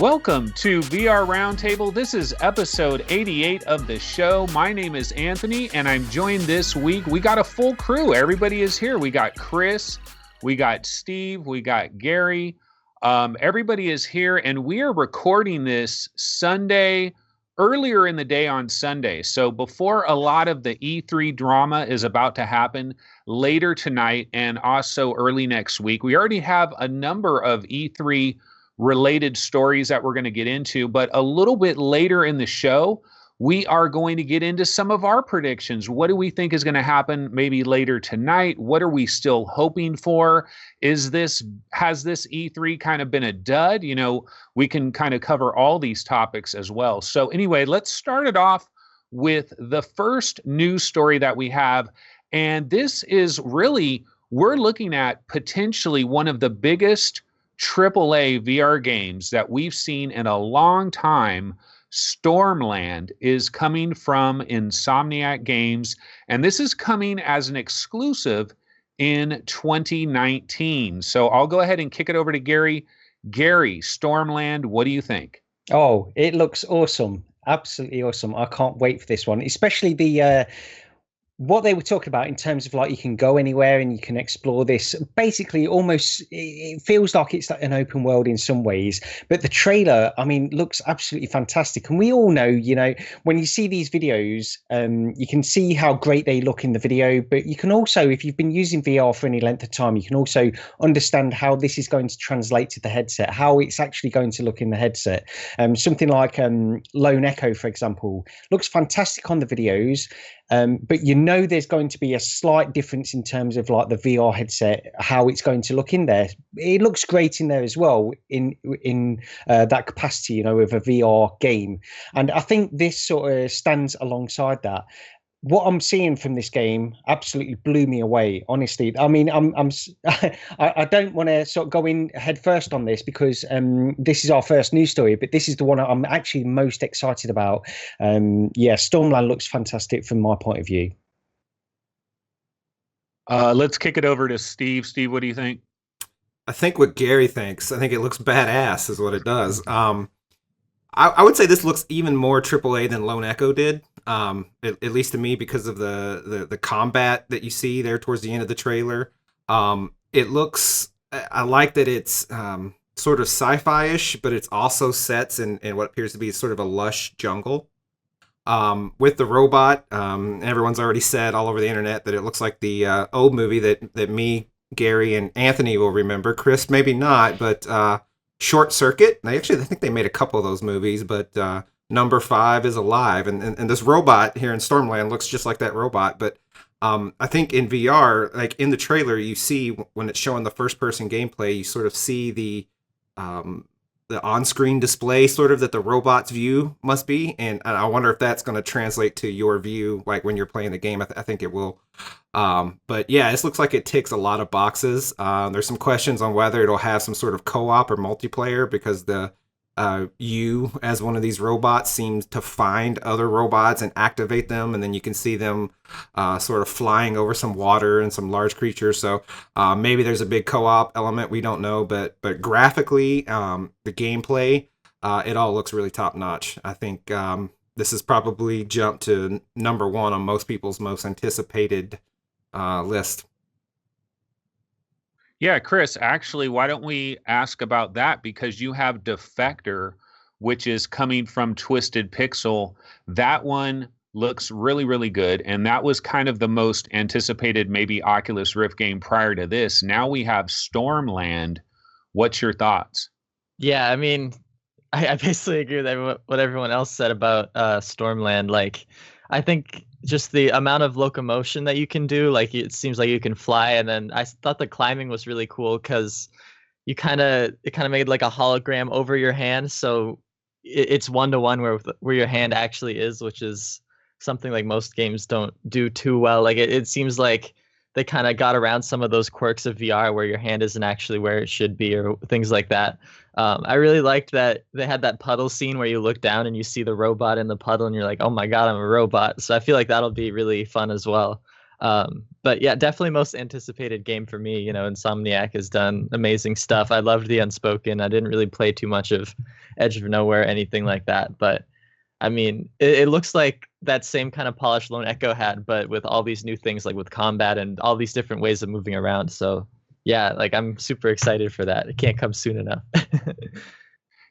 Welcome to VR Roundtable. This is episode 88 of the show. My name is Anthony, and I'm joined this week. We got a full crew. Everybody is here. We got Chris, we got Steve, we got Gary. Everybody is here, and we are recording this Sunday, earlier in the day on Sunday. So before a lot of the E3 drama is about to happen later tonight and also early next week. We already have a number of E3 related stories that we're going to get into, but a little bit later in the show, we are going to get into some of our predictions. What do we think is going to happen maybe later tonight? What are we still hoping for? Has this E3 kind of been a dud? You know, we can kind of cover all these topics as well. So anyway, let's start it off with the first news story that we have. And this is really, we're looking at potentially one of the biggest AAA VR games that we've seen in a long time. Stormland is coming from Insomniac Games, and this is coming as an exclusive in 2019. So I'll go ahead and kick it over to Gary. Gary, Stormland, what do you think? Oh, it looks awesome. Absolutely awesome. I can't wait for this one, especially the what they were talking about in terms of like you can go anywhere and you can explore this. Basically, almost it feels like it's like an open world in some ways. But the trailer, I mean, looks absolutely fantastic. And we all know, you know, when you see these videos, you can see how great they look in the video. But you can also, if you've been using VR for any length of time, you can also understand how this is going to translate to the headset, how it's actually going to look in the headset. Something like Lone Echo, for example, looks fantastic on the videos. But you know there's going to be a slight difference in terms of like the VR headset, how it's going to look in there. It looks great in there as well in that capacity, you know, of a VR game. And I think this sort of stands alongside that. What I'm seeing from this game absolutely blew me away, honestly. I mean, I don't want to sort of go in head first on this because this is our first news story, but this is the one I'm actually most excited about. Yeah, Stormland looks fantastic from my point of view. Let's kick it over to Steve. Steve, what do you think? I think what Gary thinks. I think it looks badass is what it does. I would say this looks even more AAA than Lone Echo did, at least to me, because of the combat that you see there towards the end of the trailer. It looks, I like that it's sort of sci-fi-ish, but it's also sets in what appears to be sort of a lush jungle. With the robot, everyone's already said all over the internet that it looks like the old movie that me, Gary, and Anthony will remember. Chris, maybe not, but Short Circuit. I think they made a couple of those movies, but Number 5 is alive, and this robot here in Stormland looks just like that robot. But I think in VR, like in the trailer, you see when it's showing the first-person gameplay, you sort of see the on-screen display sort of that the robot's view must be, and I wonder if that's going to translate to your view, like when you're playing the game. I think it will. But yeah, this looks like it ticks a lot of boxes. There's some questions on whether it'll have some sort of co-op or multiplayer, because you as one of these robots seems to find other robots and activate them, and then you can see them sort of flying over some water and some large creatures. So maybe there's a big co-op element, we don't know, but graphically, the gameplay, it all looks really top notch. I think this has probably jumped to number 1 on most people's most anticipated list. Yeah, Chris, actually, why don't we ask about that? Because you have Defector, which is coming from Twisted Pixel. That one looks really, really good. And that was kind of the most anticipated, maybe Oculus Rift game prior to this. Now we have Stormland. What's your thoughts? Yeah, I mean, I basically agree with what everyone else said about Stormland. Like, I think just the amount of locomotion that you can do, like it seems like you can fly, and then I thought the climbing was really cool because it kind of made like a hologram over your hand, so it's 1-to-1 where your hand actually is, which is something like most games don't do too well. Like it seems like they kind of got around some of those quirks of VR where your hand isn't actually where it should be or things like that. I really liked that they had that puddle scene where you look down and you see the robot in the puddle and you're like, oh my God, I'm a robot. So I feel like that'll be really fun as well. But yeah, definitely most anticipated game for me. Insomniac has done amazing stuff. I loved the Unspoken. I didn't really play too much of Edge of Nowhere, anything like that. But I mean, it looks like that same kind of polish Lone Echo had, but with all these new things, like with combat and all these different ways of moving around. So yeah, like I'm super excited for that. It can't come soon enough.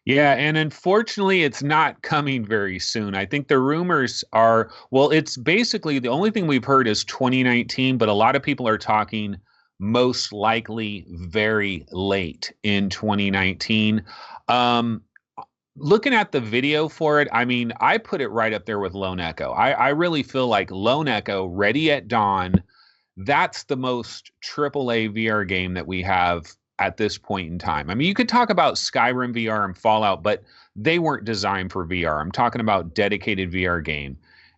Yeah, and unfortunately, it's not coming very soon. I think the rumors are, well, it's basically the only thing we've heard is 2019, but a lot of people are talking most likely very late in 2019. Looking at the video for it, I mean, I put it right up there with Lone Echo. I really feel like Lone Echo, Ready at Dawn, that's the most AAA VR game that we have at this point in time. I mean, you could talk about Skyrim VR and Fallout, but they weren't designed for VR. I'm talking about dedicated VR game.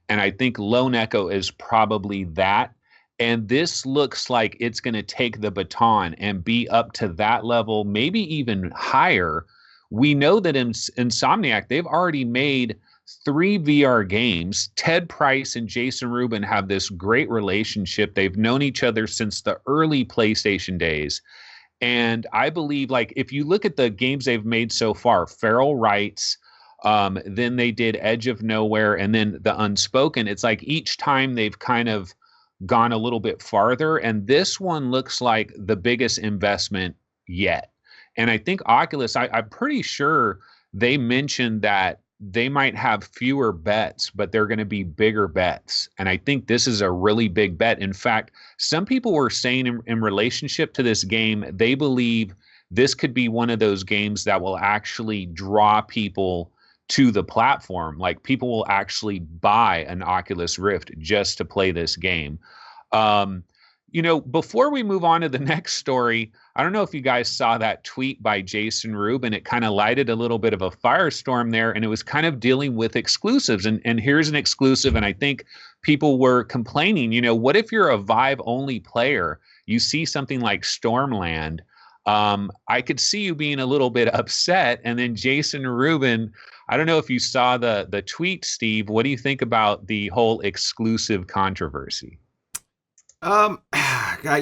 And I think Lone Echo is probably that. And this looks like it's going to take the baton and be up to that level, maybe even higher. We know that in Insomniac, they've already made 3 VR games. Ted Price and Jason Rubin have this great relationship. They've known each other since the early PlayStation days. And I believe, like, if you look at the games they've made so far, Feral Rights, then they did Edge of Nowhere, and then The Unspoken, it's like each time they've kind of gone a little bit farther. And this one looks like the biggest investment yet. And I think Oculus, I'm pretty sure they mentioned that they might have fewer bets, but they're going to be bigger bets. And I think this is a really big bet. In fact, some people were saying in relationship to this game, they believe this could be one of those games that will actually draw people to the platform. Like people will actually buy an Oculus Rift just to play this game. Before we move on to the next story, I don't know if you guys saw that tweet by Jason Rubin. It kind of lighted a little bit of a firestorm there, and it was kind of dealing with exclusives. And here's an exclusive, and I think people were complaining, what if you're a Vive-only player? You see something like Stormland. I could see you being a little bit upset. And then Jason Rubin, I don't know if you saw the tweet, Steve. What do you think about the whole exclusive controversy?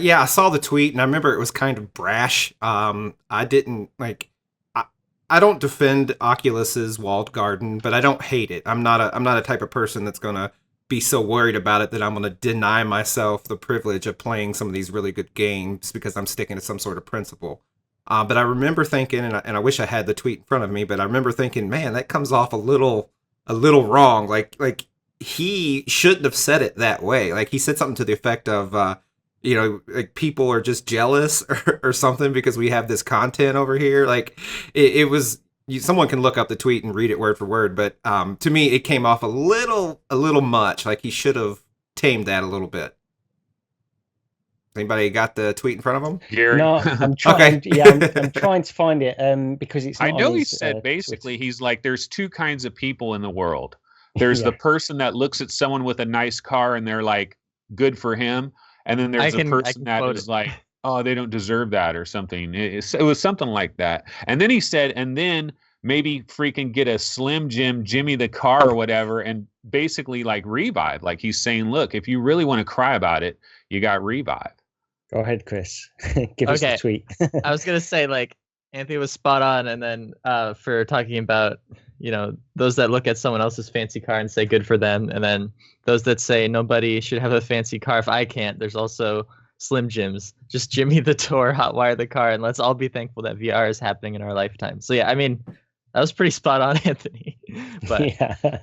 Yeah, I saw the tweet and I remember it was kind of brash. I didn't I don't defend Oculus's walled garden, but I don't hate it. I'm not a type of person that's going to be so worried about it that I'm going to deny myself the privilege of playing some of these really good games because I'm sticking to some sort of principle. But I remember thinking, and I wish I had the tweet in front of me, but I remember thinking, man, that comes off a little wrong. Like he shouldn't have said it that way. Like he said something to the effect of, like people are just jealous or something because we have this content over here. Like it was, someone can look up the tweet and read it word for word. But to me, it came off a little much. Like he should have tamed that a little bit. Anybody got the tweet in front of them? Gary? No, I'm trying. Okay. Yeah, I'm trying to find it because it's. Not I know on he his, said basically Twitter. he's like, there's 2 kinds of people in the world. There's the person that looks at someone with a nice car and they're like, good for him. And then there's the person that is like, oh, they don't deserve that or something. It was something like that. And then he said, and then maybe freaking get a Slim Jim, Jimmy the car or whatever, and basically like revive. Like he's saying, look, if you really want to cry about it, you got revive. Go ahead, Chris. Give us the tweet. I was going to say, like, Anthony was spot on. And then for talking about, those that look at someone else's fancy car and say good for them. And then those that say nobody should have a fancy car if I can't. There's also Slim Jims. Just Jimmy the tour, hotwire the car. And let's all be thankful that VR is happening in our lifetime. So, yeah, I mean, that was pretty spot on, Anthony. But yeah.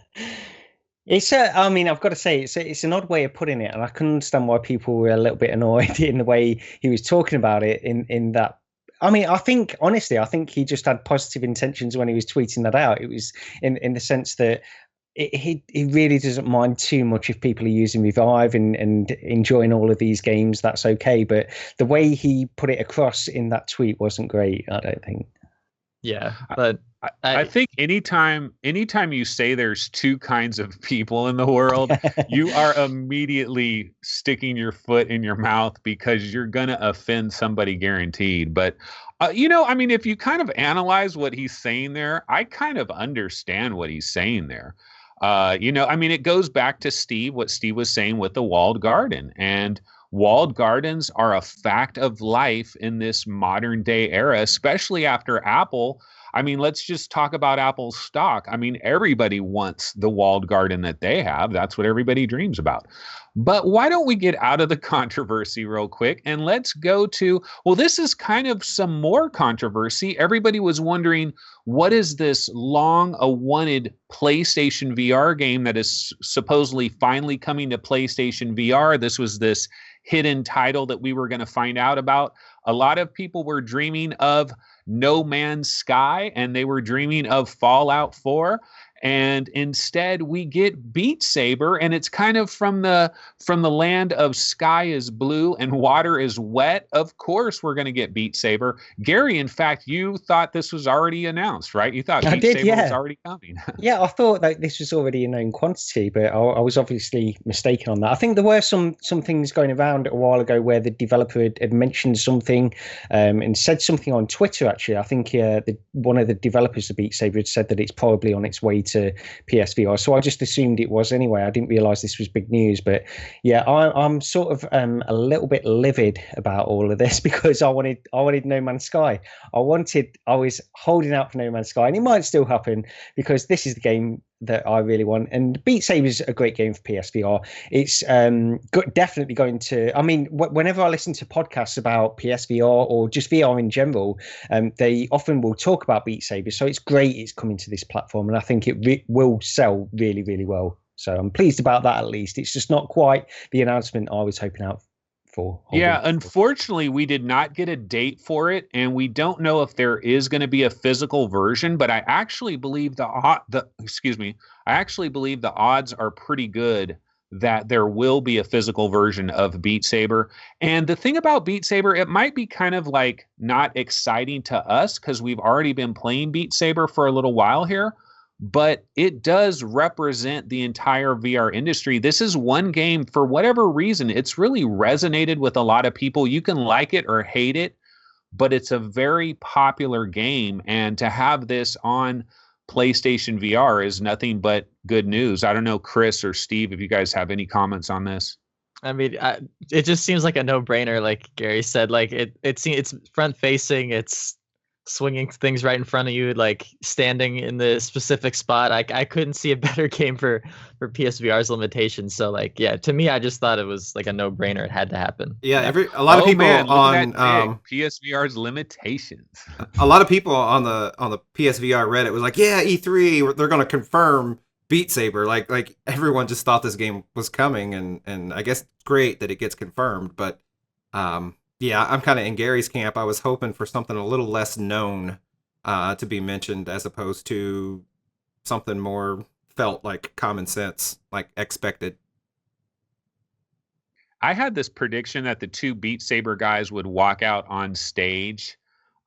It's I mean, I've got to say, it's an odd way of putting it. And I can understand why people were a little bit annoyed in the way he was talking about it in that. I mean, I think he just had positive intentions when he was tweeting that out. It was in the sense that he really doesn't mind too much if people are using Revive and enjoying all of these games. That's okay. But the way he put it across in that tweet wasn't great, I don't think. Yeah, but I think anytime you say there's 2 kinds of people in the world, you are immediately sticking your foot in your mouth because you're going to offend somebody guaranteed. But, I mean, if you kind of analyze what he's saying there, I kind of understand what he's saying there. I mean, it goes back to what Steve was saying with the walled garden. And walled gardens are a fact of life in this modern day era, especially after Apple. I mean, let's just talk about Apple's stock. I mean, everybody wants the walled garden that they have. That's what everybody dreams about. But why don't we get out of the controversy real quick and let's go to, well, this is kind of some more controversy. Everybody was wondering, what is this long awaited PlayStation VR game that is supposedly finally coming to PlayStation VR? This was this hidden title that we were going to find out about. A lot of people were dreaming of No Man's Sky and they were dreaming of Fallout 4. And instead we get Beat Saber, and it's kind of from the land of sky is blue and water is wet. Of course we're going to get Beat Saber. Gary, in fact, you thought this was already announced, right? You thought Beat Saber was already coming. Yeah, I thought that this was already a known quantity, but I was obviously mistaken on that. I think there were some things going around a while ago where the developer had mentioned something and said something on Twitter, actually. I think one of the developers of Beat Saber had said that it's probably on its way to PSVR, so I just assumed it was anyway. I didn't realize this was big news, but yeah, I'm sort of a little bit livid about all of this because I wanted No Man's Sky. I was holding out for No Man's Sky, and it might still happen because this is the game that I really want. And Beat Saber is a great game for PSVR. It's definitely going to, I mean, whenever I listen to podcasts about PSVR or just VR in general, they often will talk about Beat Saber. So it's great it's coming to this platform, and I think it will sell really, really well. So I'm pleased about that, at least. It's just not quite the announcement I was hoping out for. Yeah, unfortunately, we did not get a date for it, and we don't know if there is going to be a physical version. But I actually believe I actually believe the odds are pretty good that there will be a physical version of Beat Saber. And the thing about Beat Saber, it might be kind of like not exciting to us because we've already been playing Beat Saber for a little while here. But it does represent the entire VR industry. This is one game, for whatever reason, it's really resonated with a lot of people. You can like it or hate it, but it's a very popular game. And to have this on PlayStation VR is nothing but good news. I don't know, Chris or Steve, if you guys have any comments on this. I mean, it just seems like a no-brainer, like Gary said. Like it's front-facing, it's swinging things right in front of you, like standing in the specific spot. I couldn't see a better game for PSVR's limitations. So like, yeah, to me, I just thought it was like a no-brainer. It had to happen. Yeah, a lot of people on PSVR's limitations. A lot of people on the PSVR Reddit was like, yeah, E3, they're going to confirm Beat Saber. Like everyone just thought this game was coming, and I guess it's great that it gets confirmed, but yeah, I'm kind of in Gary's camp. I was hoping for something a little less known to be mentioned, as opposed to something more felt like common sense, like expected. I had this prediction that the two Beat Saber guys would walk out on stage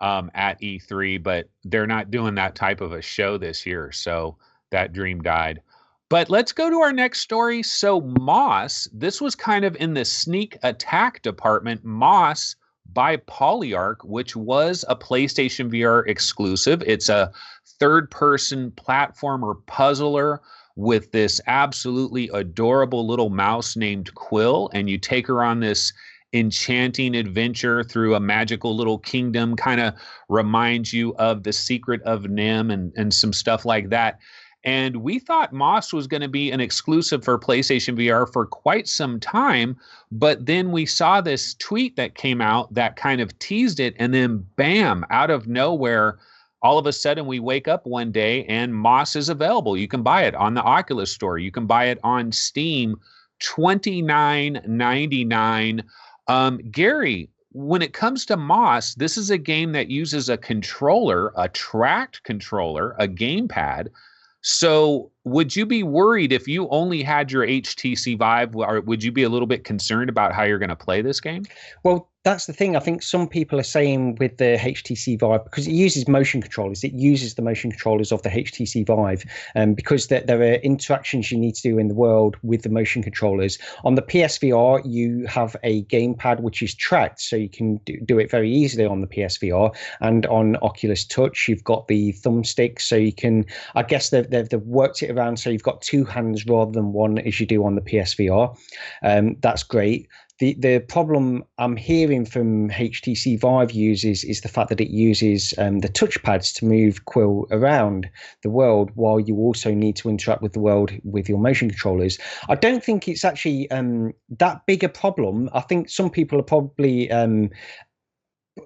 at E3, but they're not doing that type of a show this year, so that dream died. But let's go to our next story. So Moss, this was kind of in the sneak attack department. Moss by Polyarc, which was a PlayStation VR exclusive. It's a third-person platformer puzzler with this absolutely adorable little mouse named Quill, and you take her on this enchanting adventure through a magical little kingdom. Kind of reminds you of The Secret of Nim and some stuff like that. And we thought Moss was going to be an exclusive for PlayStation VR for quite some time, but then we saw this tweet that came out that kind of teased it, and then bam, out of nowhere, all of a sudden we wake up one day and Moss is available. You can buy it on the Oculus store. You can buy it on Steam, $29.99. Gary, when it comes to Moss, this is a game that uses a controller, a tracked controller, a gamepad. So would you be worried if you only had your HTC Vive, or would you be a little bit concerned about how you're going to play this game? Well, that's the thing. I think some people are saying with the HTC Vive, because it uses motion controllers, it uses the motion controllers of the HTC Vive, because there are interactions you need to do in the world with the motion controllers. On the PSVR, you have a gamepad which is tracked, so you can do it very easily on the PSVR. And on Oculus Touch, you've got the thumbstick, so you can, I guess they've worked it it around so you've got two hands rather than one as you do on the PSVR. That's great. The problem I'm hearing from HTC Vive users is the fact that it uses the touchpads to move Quill around the world while you also need to interact with the world with your motion controllers. I don't think it's actually that big a problem. I think some people are probably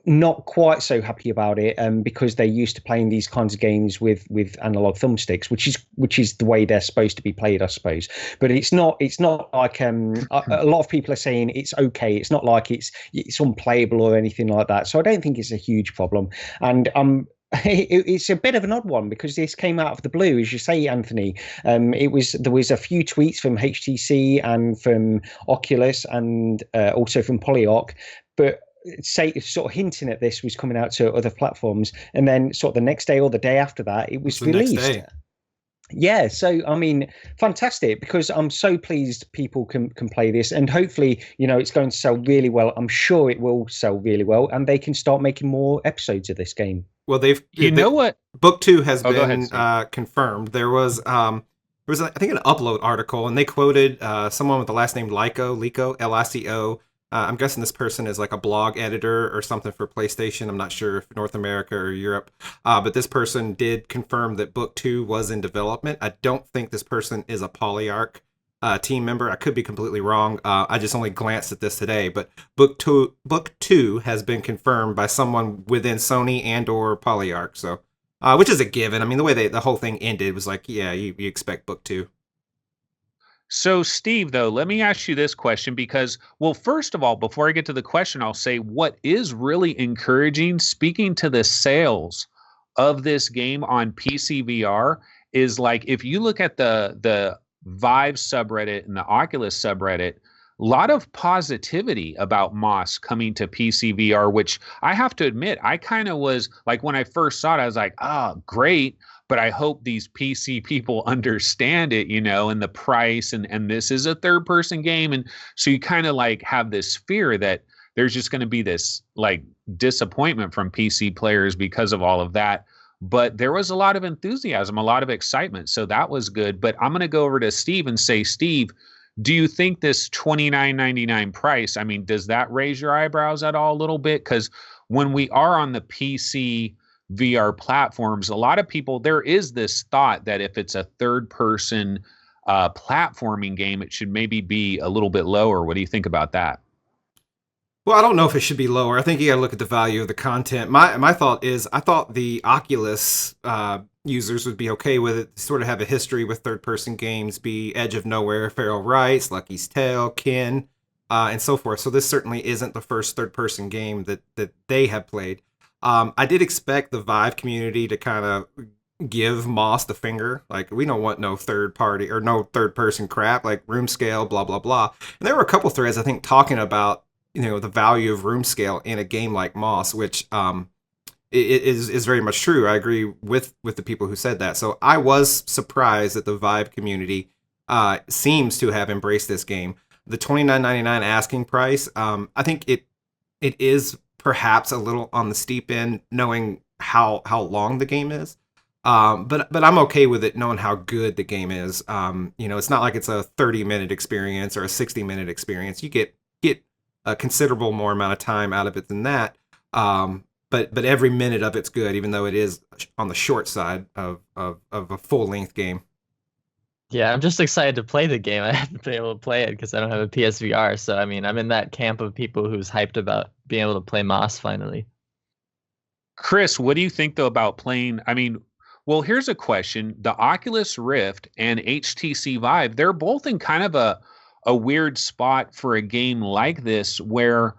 not quite so happy about it because they're used to playing these kinds of games with analog thumbsticks, which is the way they're supposed to be played, I suppose. But it's not like a lot of people are saying it's okay. It's not like it's unplayable or anything like that. So I don't think it's a huge problem. And it's a bit of an odd one because this came out of the blue, as you say, Anthony. There was a few tweets from HTC and from Oculus and also from Polyoc, but say sort of hinting at this was coming out to other platforms, and then sort of the next day or the day after that it was released. Yeah, so I mean, fantastic, because I'm so pleased people can play this, and hopefully, it's going to sell really well. I'm sure it will sell really well, and they can start making more episodes of this game. Well, what? Book 2 has been confirmed. There was I think an Upload article, and they quoted someone with the last name Lico, Lico. I'm guessing this person is like a blog editor or something for PlayStation. I'm not sure if North America or Europe. But this person did confirm that Book 2 was in development. I don't think this person is a Polyarc team member. I could be completely wrong. I just only glanced at this today. But Book 2 has been confirmed by someone within Sony and or Polyarc. So, which is a given. I mean, the way the whole thing ended was like, yeah, you expect Book 2. So, Steve, though, let me ask you this question because, well, first of all, before I get to the question, I'll say what is really encouraging, speaking to the sales of this game on PC VR, is like if you look at the Vive subreddit and the Oculus subreddit, a lot of positivity about Moss coming to PC VR, which I have to admit, I kind of was like, when I first saw it, I was like, great. But I hope these PC people understand it, and the price, and this is a third person game. And so you kind of like have this fear that there's just going to be this like disappointment from PC players because of all of that. But there was a lot of enthusiasm, a lot of excitement. So that was good. But I'm going to go over to Steve and say, Steve, do you think this $29.99 price, I mean, does that raise your eyebrows at all a little bit? Because when we are on the PC VR platforms, a lot of people, there is this thought that if it's a third person platforming game, it should maybe be a little bit lower. What do you think about that? Well, I don't know if it should be lower. I think you got to look at the value of the content. My thought is, I thought the Oculus users would be okay with it, sort of have a history with third person games, be Edge of Nowhere, Feral Rights, Lucky's Tale, Kin, and so forth. So this certainly isn't the first third person game that they have played. I did expect the Vive community to kind of give Moss the finger. Like, we don't want no third party or no third person crap, like room scale, blah, blah, blah. And there were a couple threads, I think, talking about, the value of room scale in a game like Moss, which is very much true. I agree with the people who said that. So I was surprised that the Vive community seems to have embraced this game. The $29.99 asking price, I think it is perhaps a little on the steep end, knowing how long the game is. But I'm okay with it, knowing how good the game is. It's not like it's a 30-minute experience or a 60-minute experience. You get a considerable more amount of time out of it than that. But every minute of it's good, even though it is on the short side of a full-length game. Yeah, I'm just excited to play the game. I haven't been able to play it because I don't have a PSVR. So, I mean, I'm in that camp of people who's hyped about being able to play Moss finally. Chris, what do you think, though, about playing? I mean, well, here's a question. The Oculus Rift and HTC Vive, they're both in kind of a weird spot for a game like this where,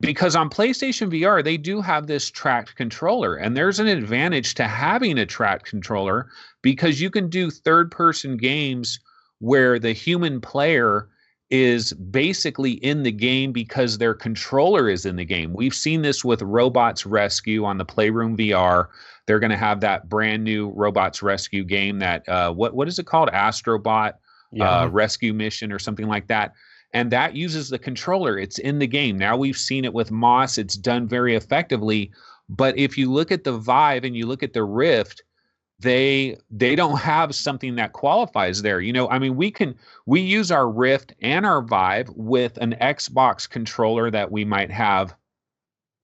because on PlayStation VR, they do have this tracked controller, and there's an advantage to having a tracked controller because you can do third-person games where the human player is basically in the game because their controller is in the game. We've seen this with Robots Rescue on the Playroom VR. They're going to have that brand new Robots Rescue game that, what is it called? Astrobot Rescue Mission or something like that. And that uses the controller. It's in the game. Now we've seen it with Moss. It's done very effectively. But if you look at the Vive and you look at the Rift, they don't have something that qualifies there. I mean, we use our Rift and our Vive with an Xbox controller that we might have,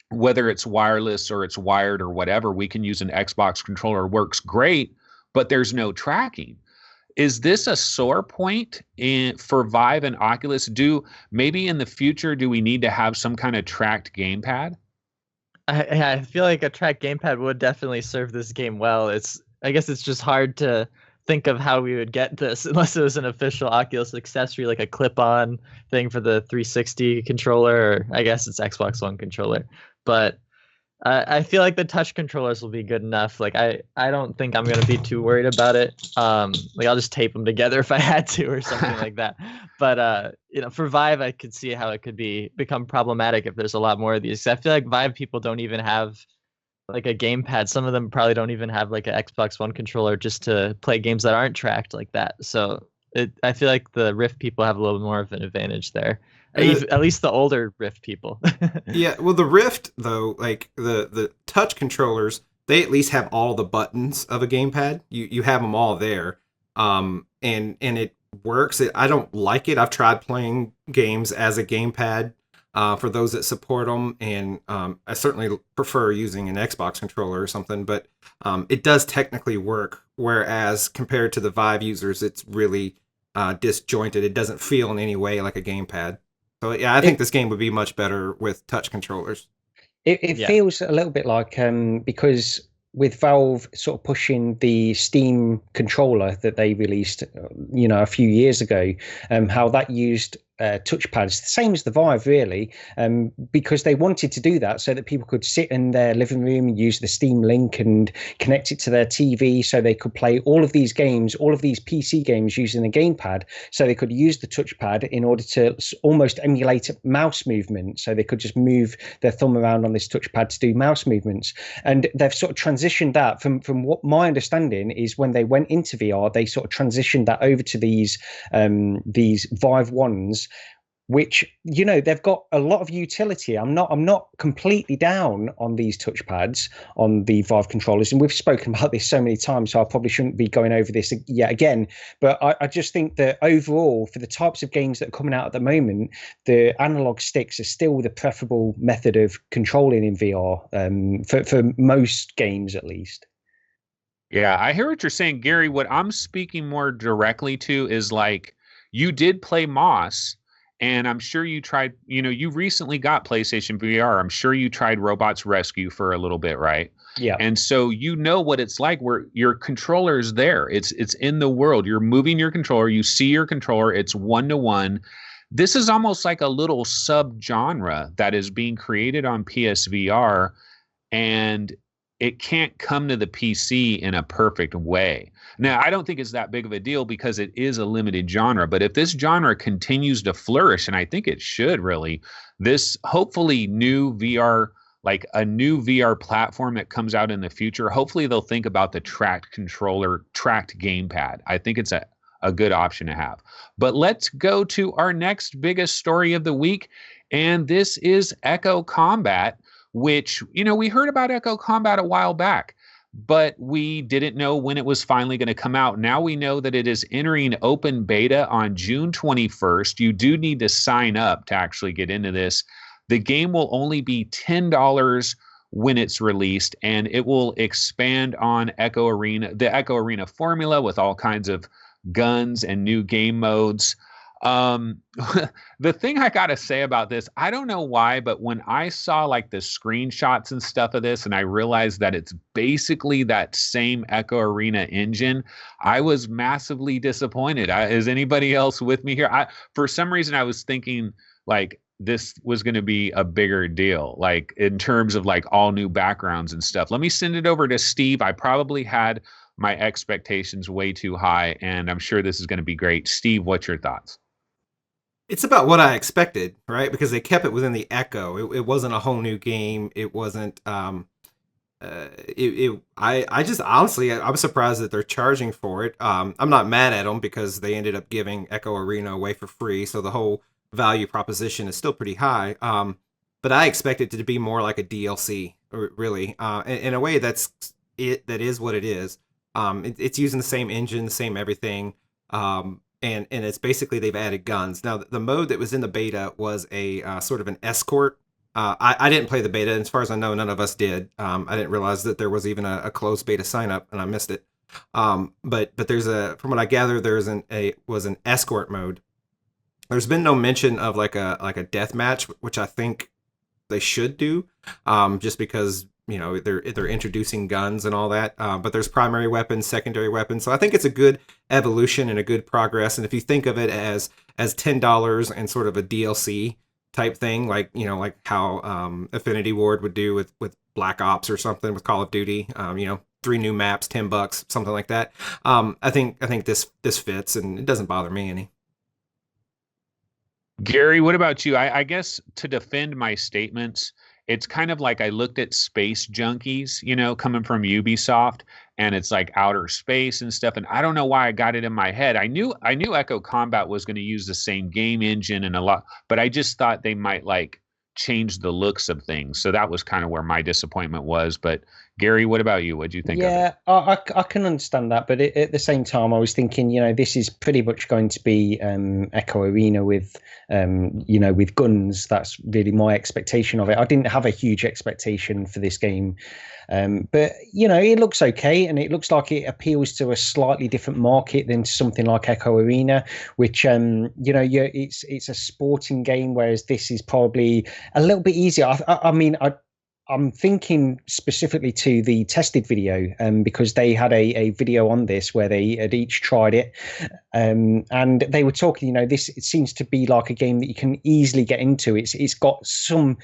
whether it's wireless or it's wired or whatever. We can use an Xbox controller, works great, but there's no tracking. Is this a sore point for Vive and Oculus? Maybe in the future, do we need to have some kind of tracked gamepad? I feel like a tracked gamepad would definitely serve this game well. I guess it's just hard to think of how we would get this unless it was an official Oculus accessory, like a clip-on thing for the 360 controller, or I guess it's Xbox One controller. But I feel like the touch controllers will be good enough. Like I don't think I'm gonna be too worried about it. Like I'll just tape them together if I had to or something like that. But for Vive, I could see how it could become problematic if there's a lot more of these. I feel like Vive people don't even have like a gamepad. Some of them probably don't even have like an Xbox One controller just to play games that aren't tracked like that. So I feel like the Rift people have a little more of an advantage there. At least the older Rift people. Yeah, well, the Rift though, like the touch controllers, they at least have all the buttons of a gamepad. You have them all there, and it works. I don't like it. I've tried playing games as a gamepad for those that support them, and I certainly prefer using an Xbox controller or something. But it does technically work. Whereas compared to the Vive users, it's really disjointed. It doesn't feel in any way like a gamepad. So yeah, I think this game would be much better with touch controllers. It feels a little bit like because with Valve sort of pushing the Steam controller that they released, a few years ago, how that used touchpads, the same as the Vive, really, because they wanted to do that so that people could sit in their living room and use the Steam Link and connect it to their TV, so they could play all of these games, all of these PC games using a gamepad. So they could use the touchpad in order to almost emulate mouse movement. So they could just move their thumb around on this touchpad to do mouse movements. And they've sort of transitioned that from what my understanding is, when they went into VR, they sort of transitioned that over to these Vive ones, which they've got a lot of utility. I'm not completely down on these touchpads on the Vive controllers, and we've spoken about this so many times, so I probably shouldn't be going over this yet again. But I just think that overall, for the types of games that are coming out at the moment, the analog sticks are still the preferable method of controlling in VR, for most games at least. Yeah, I hear what you're saying, Gary. What I'm speaking more directly to is, like, you did play Moss, and I'm sure you tried, you recently got PlayStation VR. I'm sure you tried Robots Rescue for a little bit, right? Yeah. And so what it's like, where your controller's there. It's in the world. You're moving your controller. You see your controller. It's one-to-one. This is almost like a little sub-genre that is being created on PSVR, and it can't come to the PC in a perfect way. Now, I don't think it's that big of a deal because it is a limited genre, but if this genre continues to flourish, and I think it should really, this hopefully new VR, like a new VR platform that comes out in the future, hopefully they'll think about the tracked controller, tracked gamepad. I think it's a good option to have. But let's go to our next biggest story of the week, and this is Echo Combat, which, we heard about Echo Combat a while back, but we didn't know when it was finally going to come out. Now we know that it is entering open beta on June 21st. You do need to sign up to actually get into this. The game will only be $10 when it's released, and it will expand on the Echo Arena formula with all kinds of guns and new game modes. The thing I gotta say about this, I don't know why, but when I saw like the screenshots and stuff of this, and I realized that it's basically that same Echo Arena engine, I was massively disappointed. Is anybody else with me here? For some reason, I was thinking like this was going to be a bigger deal, like in terms of like all new backgrounds and stuff. Let me send it over to Steve. I probably had my expectations way too high, and I'm sure this is going to be great. Steve, what's your thoughts? It's about what I expected, right? Because they kept it within the Echo. It wasn't a whole new game. It wasn't. I just honestly, I was surprised that they're charging for it. I'm not mad at them because they ended up giving Echo Arena away for free, so the whole value proposition is still pretty high. But I expected it to be more like a DLC, really. In a way, that's it. That is what it is. It's using the same engine, the same everything. And it's basically they've added guns. Now, the mode that was in the beta was a sort of an escort. I didn't play the beta, and as far as I know, none of us did. I didn't realize that there was even a closed beta sign up, and I missed it. But there's from what I gather, was an escort mode. There's been no mention of like a death match, which I think they should do, just because they're introducing guns and all that. But there's primary weapons, secondary weapons, so I think it's a good evolution and a good progress. And if you think of it as $10 and sort of a DLC type thing, like how Affinity Ward would do with Black Ops or something with Call of Duty, 3 new maps, $10, something like that. I think this fits, and it doesn't bother me any. Gary, what about you? I guess to defend my statements, it's kind of like I looked at Space Junkies, coming from Ubisoft, and it's like outer space and stuff. And I don't know why I got it in my head. I knew Echo Combat was going to use the same game engine and a lot, but I just thought they might like change the looks of things. So that was kind of where my disappointment was. But Gary, what about you? What do you think of it? Yeah, I can understand that, but at the same time, I was thinking, this is pretty much going to be Echo Arena with, with guns. That's really my expectation of it. I didn't have a huge expectation for this game, but it looks okay, and it looks like it appeals to a slightly different market than something like Echo Arena, which it's a sporting game, whereas this is probably a little bit easier. I'm thinking specifically to the tested video, because they had a video on this where they had each tried it, and they were talking. This it seems to be like a game that you can easily get into. It's got some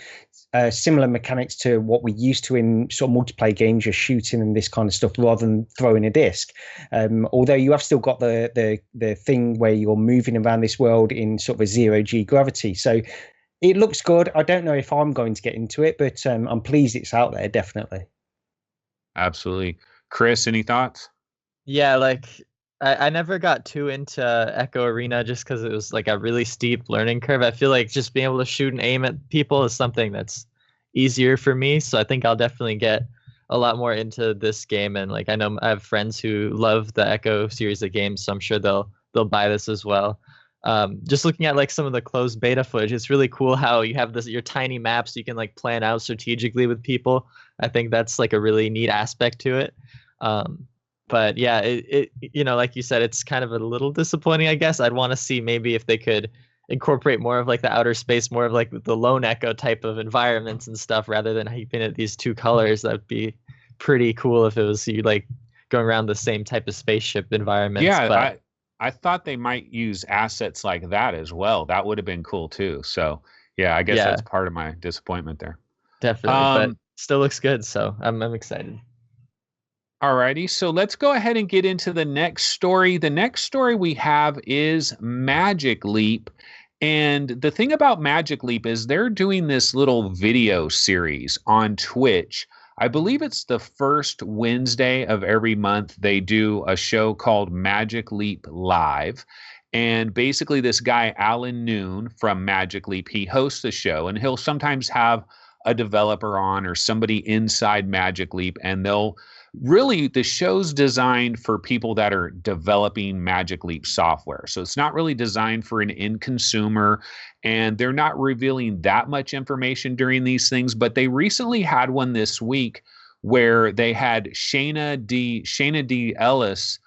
similar mechanics to what we used to in sort of multiplayer games, just shooting and this kind of stuff, rather than throwing a disc. Although you have still got the thing where you're moving around this world in sort of a 0G gravity. So it looks good. I don't know if I'm going to get into it, but I'm pleased it's out there, definitely. Absolutely. Chris, any thoughts? Yeah, like I never got too into Echo Arena just because it was like a really steep learning curve. I feel like just being able to shoot and aim at people is something that's easier for me. So I think I'll definitely get a lot more into this game. And like I know I have friends who love the Echo series of games, so I'm sure they'll buy this as well. Just looking at like some of the closed beta footage, it's really cool how you have your tiny maps you can like plan out strategically with people. I think that's like a really neat aspect to it. But yeah, it like you said, it's kind of a little disappointing, I guess. I'd want to see maybe if they could incorporate more of like the outer space, more of like the Lone Echo type of environments and stuff, rather than keeping it these 2 colors. That'd be pretty cool if it was you like going around the same type of spaceship environments. Yeah, I thought they might use assets like that as well. That would have been cool too. So yeah, I guess that's part of my disappointment there. Definitely, but still looks good. So I'm excited. Alrighty, so let's go ahead and get into the next story. The next story we have is Magic Leap. And the thing about Magic Leap is they're doing this little video series on Twitch. I believe it's the first Wednesday of every month. They do a show called Magic Leap Live. And basically this guy, Alan Noon from Magic Leap, he hosts the show, and he'll sometimes have a developer on or somebody inside Magic Leap, and the show's designed for people that are developing Magic Leap software. So it's not really designed for an end consumer, and they're not revealing that much information during these things. But they recently had one this week where they had Shayna D. Ellis,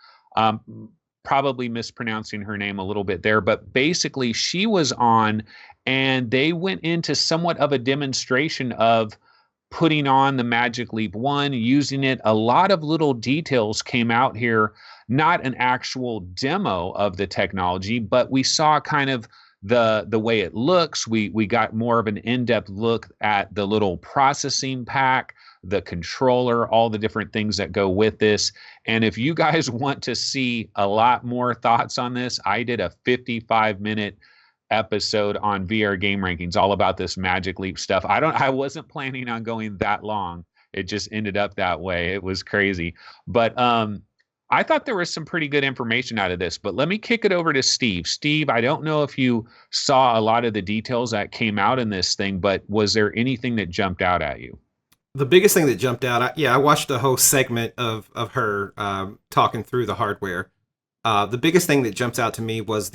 probably mispronouncing her name a little bit there, but basically she was on, and they went into somewhat of a demonstration of putting on the Magic Leap 1, using it. A lot of little details came out here, not an actual demo of the technology, but we saw kind of the way it looks. We got more of an in-depth look at the little processing pack, the controller, all the different things that go with this. And if you guys want to see a lot more thoughts on this, I did a 55-minute episode on VR Game Rankings all about this Magic Leap stuff. I wasn't planning on going that long. It just ended up that way. It was crazy. But I thought there was some pretty good information out of this. But let me kick it over to Steve. Steve, I don't know if you saw a lot of the details that came out in this thing, but was there anything that jumped out at you? The biggest thing that jumped out, I watched a whole segment of her talking through the hardware. The biggest thing that jumps out to me was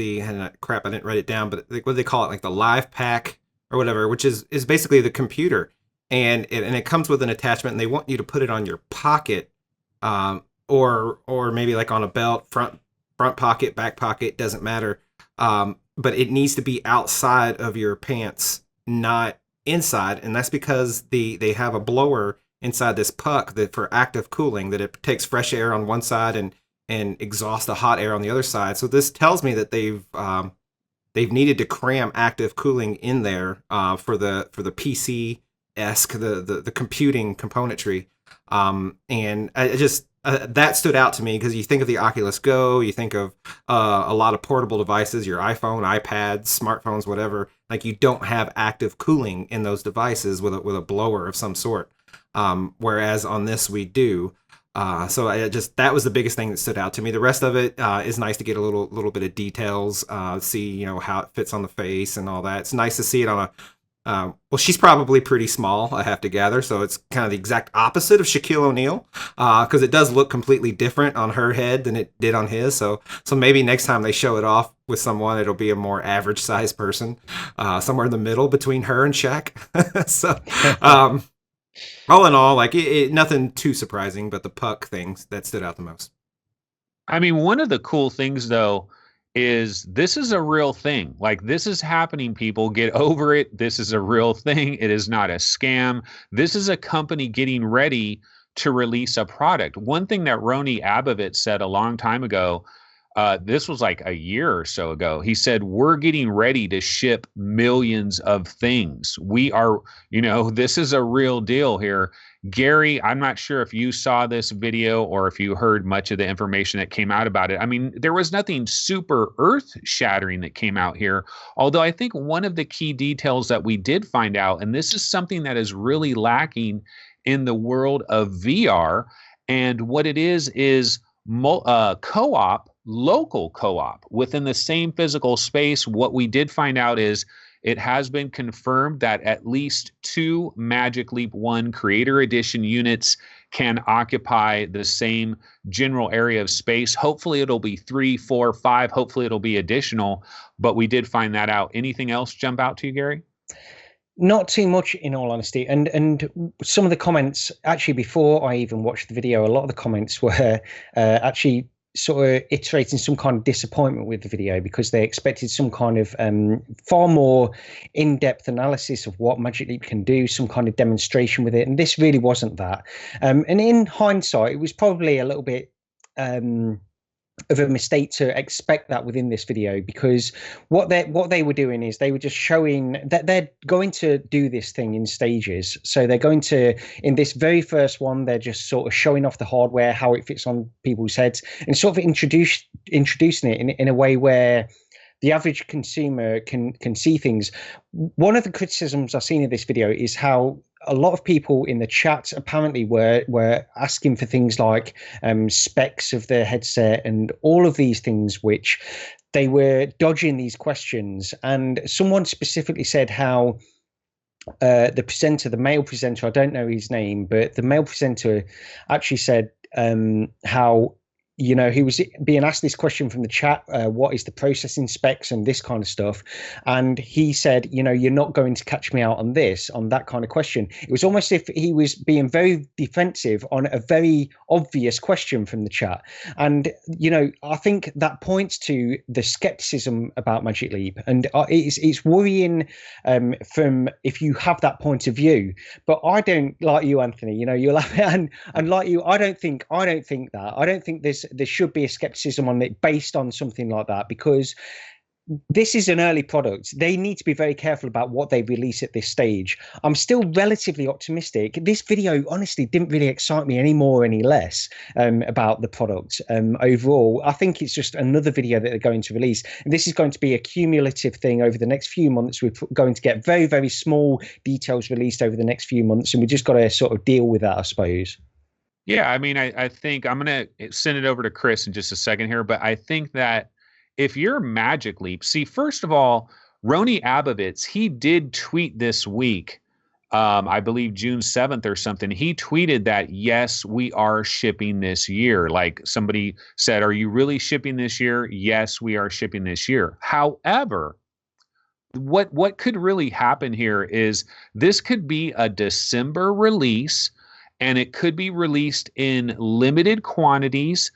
crap. I didn't write it down, but what do they call it? Like the Live Pack or whatever, which is basically the computer, and it comes with an attachment, and they want you to put it on your pocket, or maybe like on a belt, front pocket, back pocket, doesn't matter. But it needs to be outside of your pants, not inside, and that's because they have a blower inside this puck that for active cooling, that it takes fresh air on one side and exhaust the hot air on the other side. So this tells me that they've needed to cram active cooling in there for the PC-esque, the computing componentry. And I just that stood out to me because you think of the Oculus Go, you think of a lot of portable devices, your iPhone, iPads, smartphones, whatever. Like you don't have active cooling in those devices with a blower of some sort. Whereas on this we do. So that was the biggest thing that stood out to me. The rest of it is nice to get a little bit of details, see how it fits on the face and all that. It's nice to see it on a. Well, she's probably pretty small, I have to gather, so it's kind of the exact opposite of Shaquille O'Neal, because it does look completely different on her head than it did on his. So maybe next time they show it off with someone, it'll be a more average-sized person, somewhere in the middle between her and Shaq. So, all in all, like nothing too surprising, but the puck things that stood out the most. I mean, one of the cool things, though, is this is a real thing. Like, this is happening, people. Get over it. This is a real thing. It is not a scam. This is a company getting ready to release a product. One thing that Roni Abovitz said a long time ago, this was like a year or so ago, he said, we're getting ready to ship millions of things. We are, this is a real deal here. Gary, I'm not sure if you saw this video or if you heard much of the information that came out about it. I mean, there was nothing super earth-shattering that came out here, although I think one of the key details that we did find out, and this is something that is really lacking in the world of VR, and what it is co-op, local co-op within the same physical space. What we did find out is it has been confirmed that at least 2 Magic Leap 1 Creator Edition units can occupy the same general area of space. Hopefully it'll be 3, 4, 5. Hopefully it'll be additional, but we did find that out. Anything else jump out to you, Gary? Not too much, in all honesty. And some of the comments, actually, before I even watched the video, a lot of the comments were actually sort of iterating some kind of disappointment with the video because they expected some kind of far more in-depth analysis of what Magic Leap can do, some kind of demonstration with it. And this really wasn't that. And in hindsight, it was probably a little bit of a mistake to expect that within this video, because what they were doing is they were just showing that they're going to do this thing in stages. So they're going to, in this very first one, they're just sort of showing off the hardware, how it fits on people's heads, and sort of introducing it in a way where the average consumer can see things. One of the criticisms I've seen in this video is how a lot of people in the chat apparently were asking for things like specs of the headset and all of these things, which they were dodging these questions. And someone specifically said how the presenter, the male presenter, I don't know his name, but the male presenter actually said how, he was being asked this question from the chat, what is the processing specs and this kind of stuff. And he said, you're not going to catch me out on that kind of question. It was almost if he was being very defensive on a very obvious question from the chat. And, I think that points to the skepticism about Magic Leap. And it's worrying from if you have that point of view. But I don't, like you, Anthony, you'll laugh and like you, I don't think that. I don't think there should be a skepticism on it based on something like that, because this is an early product. They need to be very careful about what they release at this stage. I'm still relatively optimistic. This video honestly didn't really excite me any more, any less about the product. Overall, I think it's just another video that they're going to release. And this is going to be a cumulative thing over the next few months. We're going to get very, very small details released over the next few months. And we just got to sort of deal with that, I suppose. Yeah, I mean, I think I'm going to send it over to Chris in just a second here, but I think that if you're Magic Leap, see, first of all, Roni Abovitz, he did tweet this week I believe June 7th or something, he tweeted that, yes, we are shipping this year. Like somebody said, are you really shipping this year? Yes, we are shipping this year. However, what could really happen here is this could be a December release, and it could be released in limited quantities,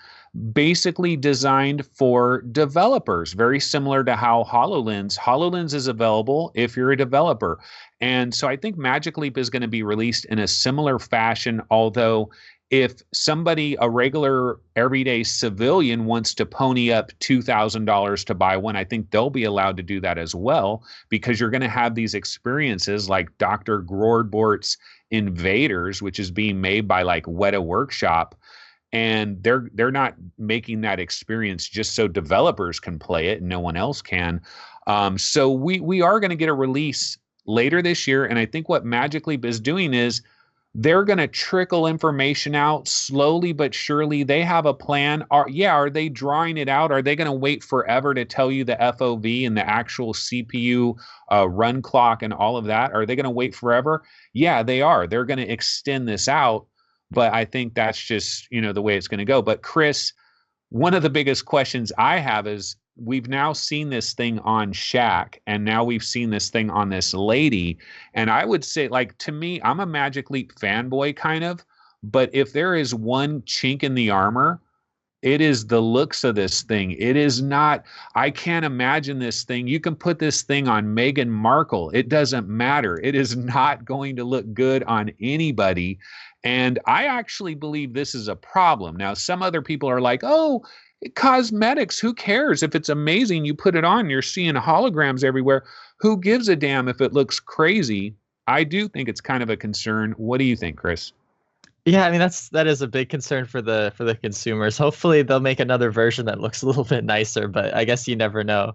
basically designed for developers, very similar to how HoloLens is available if you're a developer. And so I think Magic Leap is going to be released in a similar fashion, although if somebody, a regular everyday civilian, wants to pony up $2,000 to buy one, I think they'll be allowed to do that as well, because you're going to have these experiences like Dr. Groardbort's Invaders, which is being made by like Weta Workshop, and they're not making that experience just so developers can play it and no one else can. So we are going to get a release later this year, and I think what Magic Leap is doing is they're going to trickle information out slowly but surely. They have a plan. Are they drawing it out? Are they going to wait forever to tell you the FOV and the actual CPU run clock and all of that? Are they going to wait forever? Yeah, they are. They're going to extend this out, but I think that's just, the way it's going to go. But Chris, one of the biggest questions I have is, we've now seen this thing on Shaq, and now we've seen this thing on this lady. And I would say, like, to me, I'm a Magic Leap fanboy kind of, but if there is one chink in the armor, it is the looks of this thing. It is not, I can't imagine this thing. You can put this thing on Meghan Markle. It doesn't matter. It is not going to look good on anybody. And I actually believe this is a problem. Now, some other people are like, oh, cosmetics, who cares? If it's amazing, you put it on, you're seeing holograms everywhere. Who gives a damn if it looks crazy? I do think it's kind of a concern. What do you think, Chris? Yeah, I mean that is a big concern for the consumers. Hopefully they'll make another version that looks a little bit nicer, but I guess you never know.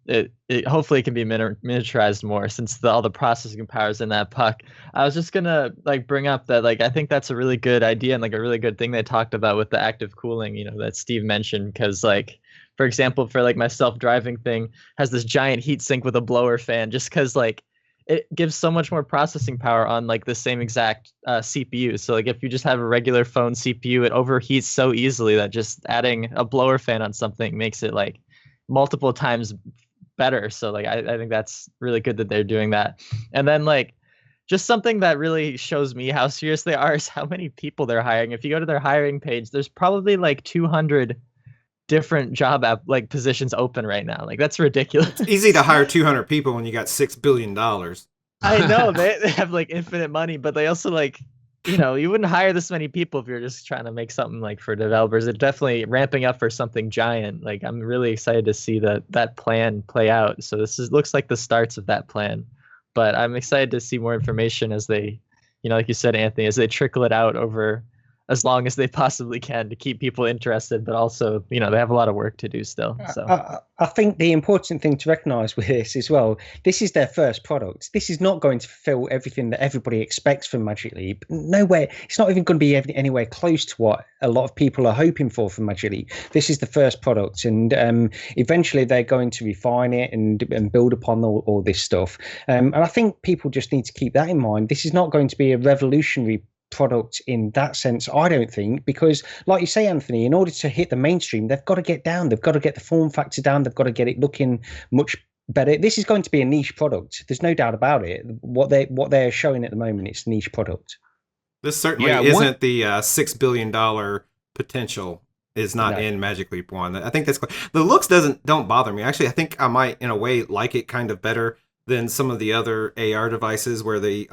It hopefully can be miniaturized more, since all the processing powers in that puck. I was just gonna bring up that I think that's a really good idea and a really good thing they talked about with the active cooling, that Steve mentioned, because for example, for my self-driving thing has this giant heat sink with a blower fan, just because it gives so much more processing power on the same exact CPU. So if you just have a regular phone CPU, it overheats so easily that just adding a blower fan on something makes it multiple times better. So I think that's really good that they're doing that. And then just something that really shows me how serious they are is how many people they're hiring. If you go to their hiring page, there's probably 200 different job positions open right now. That's ridiculous. It's easy to hire 200 people when you got $6 billion. I know they have infinite money, but they also you wouldn't hire this many people if you're just trying to make something for developers. It's definitely ramping up for something giant. I'm really excited to see that plan play out. So looks like the starts of that plan, but I'm excited to see more information as they, like you said, Anthony, as they trickle it out over as long as they possibly can to keep people interested, but also, they have a lot of work to do still. So I think the important thing to recognize with this as well, this is their first product. This is not going to fulfill everything that everybody expects from Magic Leap. Nowhere, it's not even going to be anywhere close to what a lot of people are hoping for from Magic Leap. This is the first product, and eventually they're going to refine it and build upon all this stuff. And I think people just need to keep that in mind. This is not going to be a revolutionary product in that sense, I don't think, because like you say, Anthony, in order to hit the mainstream, they've got to get down, they've got to get the form factor down, they've got to get it looking much better. This is going to be a niche product, there's no doubt about it. What they're showing at the moment, it's a niche product. This certainly isn't the $6 billion potential is not in Magic Leap 1. I think that's the looks don't bother me. Actually, I think I might in a way like it kind of better than some of the other AR devices where they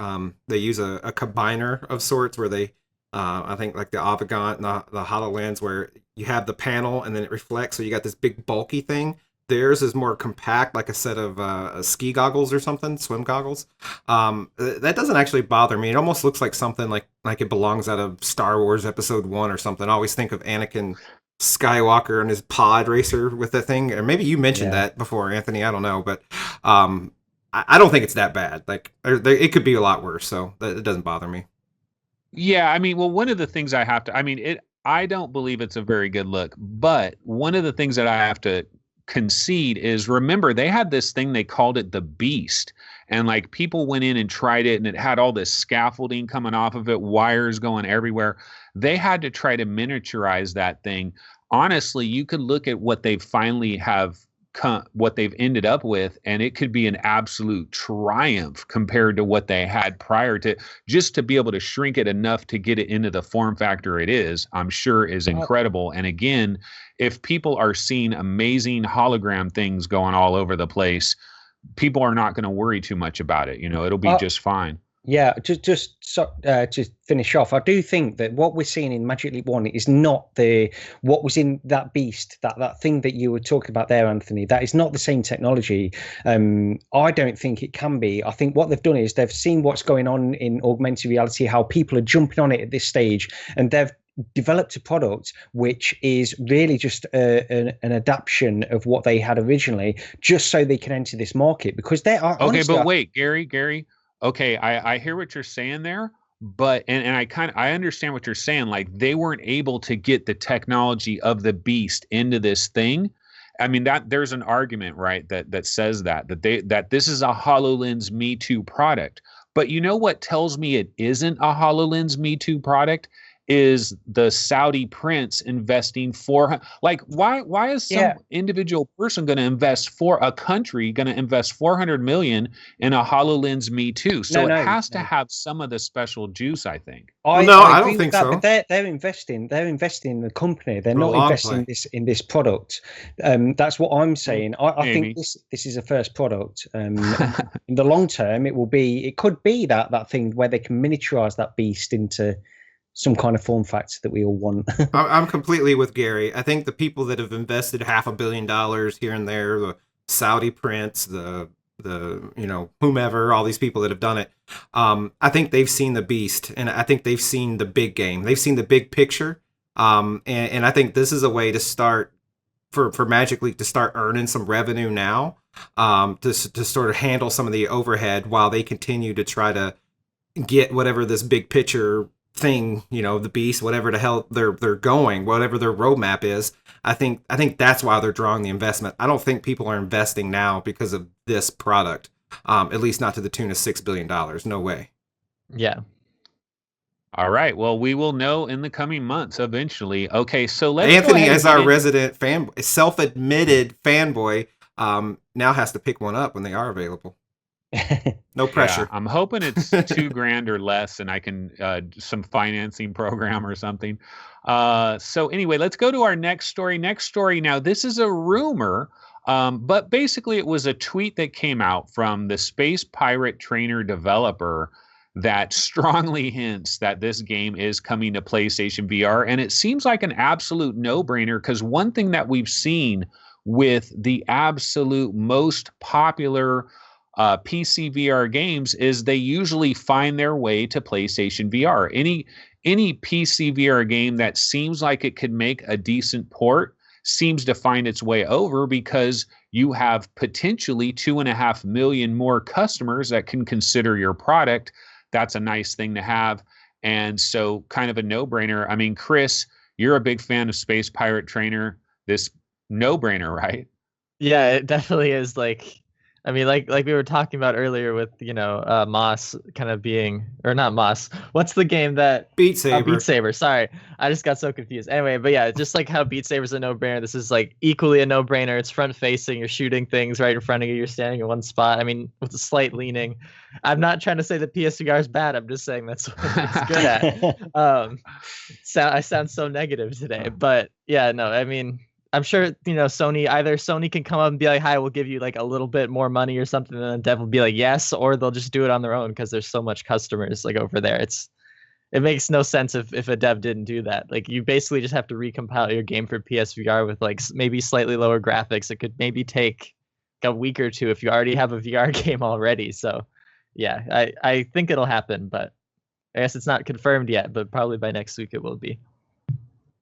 use a combiner of sorts, where they I think the Avigant and the HoloLens, where you have the panel and then it reflects, so you got this big bulky thing. Theirs is more compact, like a set of ski goggles or something, swim goggles. That doesn't actually bother me. It almost looks like something like it belongs out of Star Wars Episode 1 or something. I always think of Anakin Skywalker and his pod racer with the thing. Or maybe you mentioned that before, Anthony. I don't know, but I don't think it's that bad. It could be a lot worse, so it doesn't bother me. Yeah, I mean, well, one of the things I don't believe it's a very good look, but one of the things that I have to concede is, remember, they had this thing, they called it the Beast, and like people went in and tried it, and it had all this scaffolding coming off of it, wires going everywhere. They had to try to miniaturize that thing. Honestly, you could look at what they finally have what they've ended up with, and it could be an absolute triumph compared to what they had prior to. Just to be able to shrink it enough to get it into the form factor it is, I'm sure is incredible. And again, if people are seeing amazing hologram things going all over the place, people are not going to worry too much about it. It'll be just fine. Yeah, to finish off, I do think that what we're seeing in Magic Leap 1 is not what was in that beast, that thing that you were talking about there, Anthony. That is not the same technology. I don't think it can be. I think what they've done is they've seen what's going on in augmented reality, how people are jumping on it at this stage, and they've developed a product which is really just an adaptation of what they had originally, just so they can enter this market, because they are but wait, Gary. Okay, I hear what you're saying there, but and I understand what you're saying. Like, they weren't able to get the technology of the beast into this thing. I mean, that there's an argument, right, that says that this is a HoloLens Me Too product. But you know what tells me it isn't a HoloLens Me Too product? Is the Saudi prince investing why is some individual person going to invest for a country going to invest 400 million in a HoloLens Me Too? So it has to have some of the special juice, I think. I don't think so. But they're investing in the company. They're not investing in this product. That's what I'm saying. I think this is a first product. In the long term, it could be that thing where they can miniaturize that beast into some kind of form factor that we all want. I'm completely with Gary. I think the people that have invested $500 million here and there, the Saudi prince, the whomever, all these people that have done it, I think they've seen the beast, and I think they've seen the big game. They've seen the big picture, and I think this is a way to start for Magic Leap to start earning some revenue now, to sort of handle some of the overhead while they continue to try to get whatever this big picture thing, the beast, whatever the hell they're going, whatever their roadmap is. I think that's why they're drawing the investment. I don't think people are investing now because of this product, at least not to the tune of $6 billion. No way. Yeah. All right. Well, we will know in the coming months eventually. Okay, so let's Anthony, as our resident self-admitted fanboy, now has to pick one up when they are available. No pressure. Yeah, I'm hoping it's $2,000 or less, and I can some financing program or something. So anyway, let's go to our next story. Now, this is a rumor, but basically it was a tweet that came out from the Space Pirate Trainer developer that strongly hints that this game is coming to PlayStation VR, and it seems like an absolute no-brainer, because one thing that we've seen with the absolute most popular PC VR games is they usually find their way to PlayStation VR. Any PC VR game that seems like it could make a decent port seems to find its way over, because you have potentially 2.5 million more customers that can consider your product. That's a nice thing to have. And so kind of a no-brainer. I mean, Chris, you're a big fan of Space Pirate Trainer. This no-brainer, right? Yeah, it definitely is. I mean, like we were talking about earlier with, Moss kind of being, or not Moss. What's the game that Beat Saber? Beat Saber. Sorry, I just got so confused. Anyway, but yeah, just like how Beat Saber's a no-brainer, this is like equally a no-brainer. It's front-facing. You're shooting things right in front of you. You're standing in one spot. I mean, with a slight leaning. I'm not trying to say that PSVR is bad. I'm just saying that's what it's good at. I sound so negative today, but yeah, no, I mean, I'm sure, Sony can come up and be like, hi, we'll give you like a little bit more money or something, and then Dev will be like, yes, or they'll just do it on their own because there's so much customers like over there. It makes no sense if a dev didn't do that. Like, you basically just have to recompile your game for PSVR with like maybe slightly lower graphics. It could maybe take a week or two if you already have a VR game already. So yeah, I think it'll happen, but I guess it's not confirmed yet, but probably by next week it will be.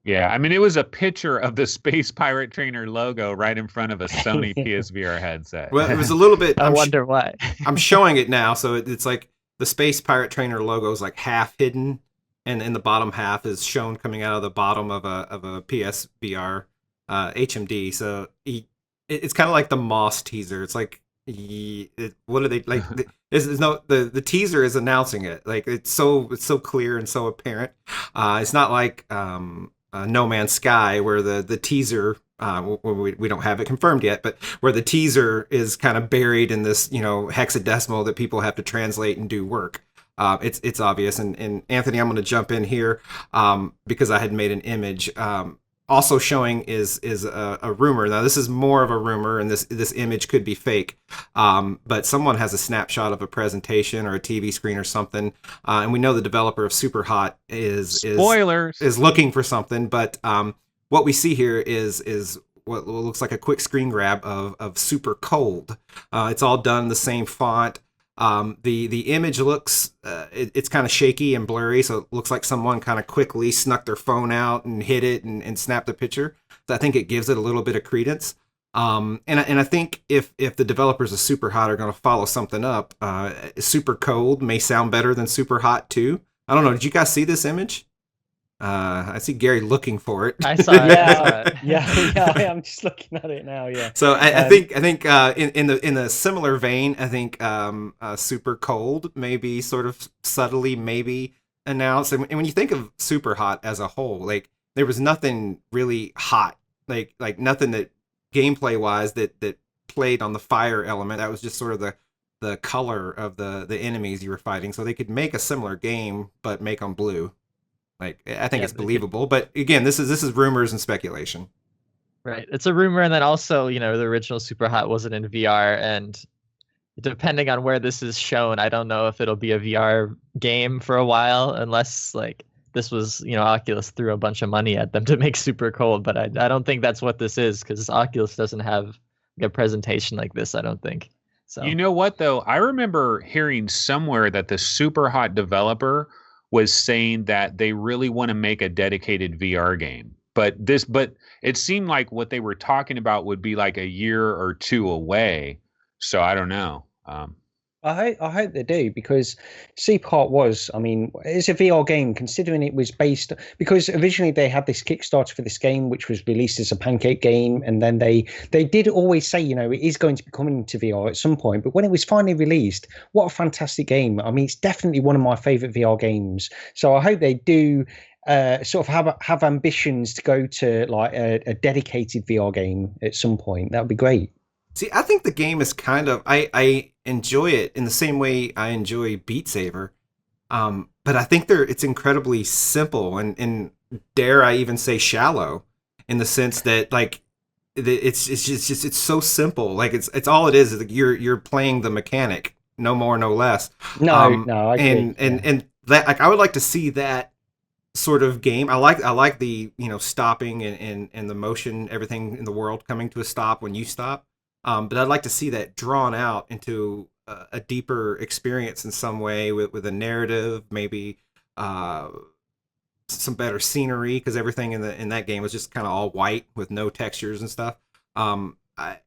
Yeah, I mean, it was a picture of the Space Pirate Trainer logo right in front of a Sony PSVR headset. Well, it was a little bit... I wonder why. I'm showing it now, so it's like the Space Pirate Trainer logo is like half hidden, and in the bottom half is shown coming out of the bottom of a PSVR HMD. So it's kind of like the Moss teaser. It's like What are they like? There's no the teaser is announcing it. Like it's so clear and so apparent. It's not like No Man's Sky where the teaser. We don't have it confirmed yet, but where the teaser is kind of buried in this, hexadecimal that people have to translate and do work. It's obvious. And Anthony, I'm going to jump in here because I had made an image. Also showing is a rumor. Now this is more of a rumor, and this image could be fake. But someone has a snapshot of a presentation or a TV screen or something, and we know the developer of Superhot is looking for something. But what we see here is what looks like a quick screen grab of Super Cold. It's all done in the same font. The image looks it's kind of shaky and blurry, so it looks like someone kind of quickly snuck their phone out and hit it and snapped a picture. So I think it gives it a little bit of credence. And I think if the developers of Super Hot are going to follow something up, Super Cold may sound better than Super Hot too. I don't know. Did you guys see this image? I see Gary looking for it. I saw it. Yeah, I'm just looking at it now. Yeah. So I think in the similar vein, I think Super Cold maybe sort of subtly maybe announced. And when you think of Super Hot as a whole, like there was nothing really hot, like nothing that gameplay wise that played on the fire element. That was just sort of the color of the enemies you were fighting. So they could make a similar game but make them blue. Like I think it's believable, but again, this is rumors and speculation. Right, it's a rumor, and then also, the original Super Hot wasn't in VR, and depending on where this is shown, I don't know if it'll be a VR game for a while, unless like this was, Oculus threw a bunch of money at them to make Super Cold, but I don't think that's what this is because Oculus doesn't have a presentation like this. I don't think. So you know what though, I remember hearing somewhere that the Super Hot developer was saying that they really want to make a dedicated VR game. But it seemed like what they were talking about would be like a year or two away. So I don't know. I hope they do, because Superhot was, it's a VR game considering it was based, because originally they had this Kickstarter for this game which was released as a pancake game, and then they did always say, it is going to be coming to VR at some point, but when it was finally released, what a fantastic game. It's definitely one of my favorite VR games. So I hope they do sort of have ambitions to go to like a dedicated VR game at some point. That would be great. See, I think the game is kind of I enjoy it in the same way I enjoy Beat Saber, but I think it's incredibly simple and dare I even say shallow, in the sense that like it's just it's so simple. Like it's all it is you're playing the mechanic, no more, no less. No, I agree. And that, like, I would like to see that sort of game. I like the stopping and the motion, everything in the world coming to a stop when you stop. But I'd like to see that drawn out into a deeper experience in some way with a narrative, maybe some better scenery, because everything in that game was just kind of all white with no textures and stuff. I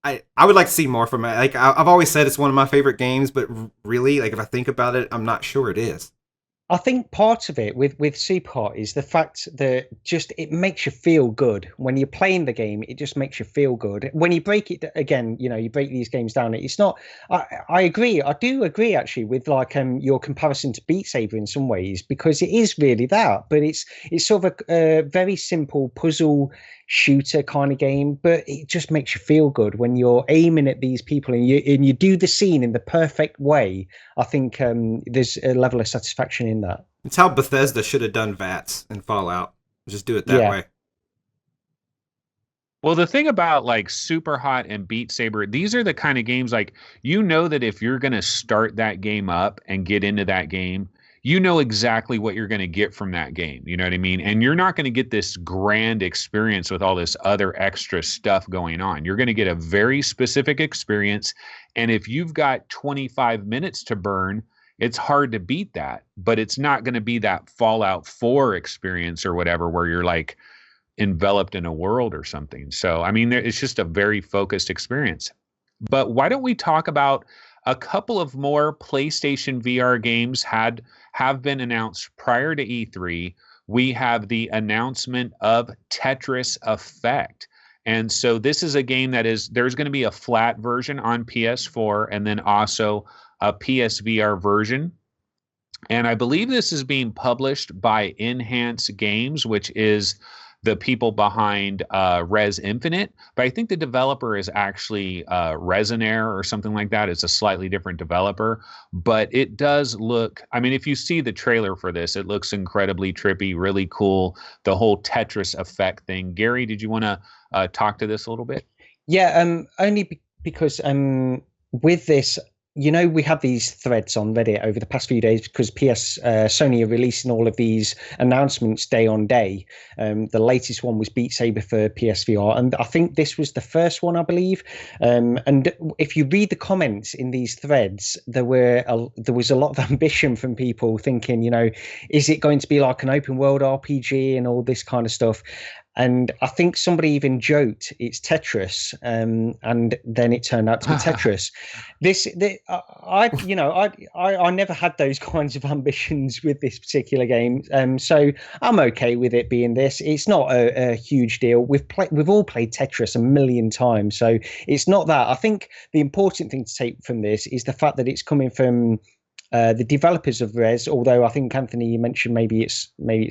would like to see more from it. Like I've always said, it's one of my favorite games, but really, like if I think about it, I'm not sure it is. I think part of it with Superhot is the fact that just it makes you feel good when you're playing the game. It just makes you feel good. When you break it again, you break these games down. It's not. I agree. I do agree actually with like your comparison to Beat Saber in some ways, because it is really that. But it's sort of a very simple puzzle shooter kind of game, but it just makes you feel good when you're aiming at these people and you do the scene in the perfect way. I think there's a level of satisfaction in that. It's how Bethesda should have done VATS in Fallout. Just do it that way. Well, the thing about like Superhot and Beat Saber, these are the kind of games like, that if you're going to start that game up and get into that game, you know exactly what you're going to get from that game. You know what I mean? And you're not going to get this grand experience with all this other extra stuff going on. You're going to get a very specific experience. And if you've got 25 minutes to burn, it's hard to beat that. But it's not going to be that Fallout 4 experience or whatever, where you're like enveloped in a world or something. So, it's just a very focused experience. But why don't we talk about a couple of more PlayStation VR games have been announced prior to E3. We have the announcement of Tetris Effect. And so this is a game that there's going to be a flat version on PS4 and then also a PSVR version. And I believe this is being published by Enhance Games, which is the people behind Res Infinite. But I think the developer is actually Resonair or something like that. It's a slightly different developer. But it does look, I mean, if you see the trailer for this, it looks incredibly trippy, really cool. The whole Tetris Effect thing. Gary, did you want to talk to this a little bit? Yeah, only because with this, you know, we have these threads on Reddit over the past few days because Sony are releasing all of these announcements day on day. The latest one was Beat Saber for PSVR, and I think this was the first one, I believe. And if you read the comments in these threads, there was a lot of ambition from people thinking, you know, is it going to be like an open world RPG and all this kind of stuff? And I think somebody even joked it's Tetris, and then it turned out to be Tetris. I never had those kinds of ambitions with this particular game, so I'm okay with it being this. It's not a huge deal. We've all played Tetris a million times, so it's not that. I think the important thing to take from this is the fact that it's coming from the developers of Res, although I think Anthony, you mentioned maybe it's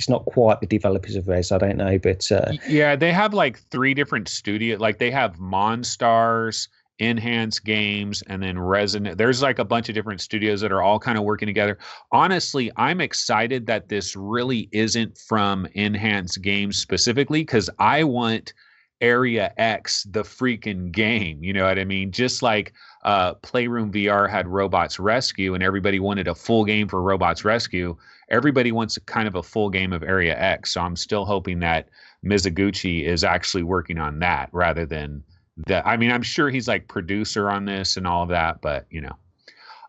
not quite the developers of Res. I don't know, but yeah, they have like 3 different studios. Like they have Monstars, Enhance Games, and then Resonant. There's like a bunch of different studios that are all kind of working together. Honestly, I'm excited that this really isn't from Enhance Games specifically, because I want Area X, the freaking game. You know what I mean? Just like Playroom VR had Robots Rescue and everybody wanted a full game for Robots Rescue. Everybody wants kind of a full game of Area X. So I'm still hoping that Mizuguchi is actually working on that rather than that. I mean, I'm sure he's like producer on this and all of that, but you know.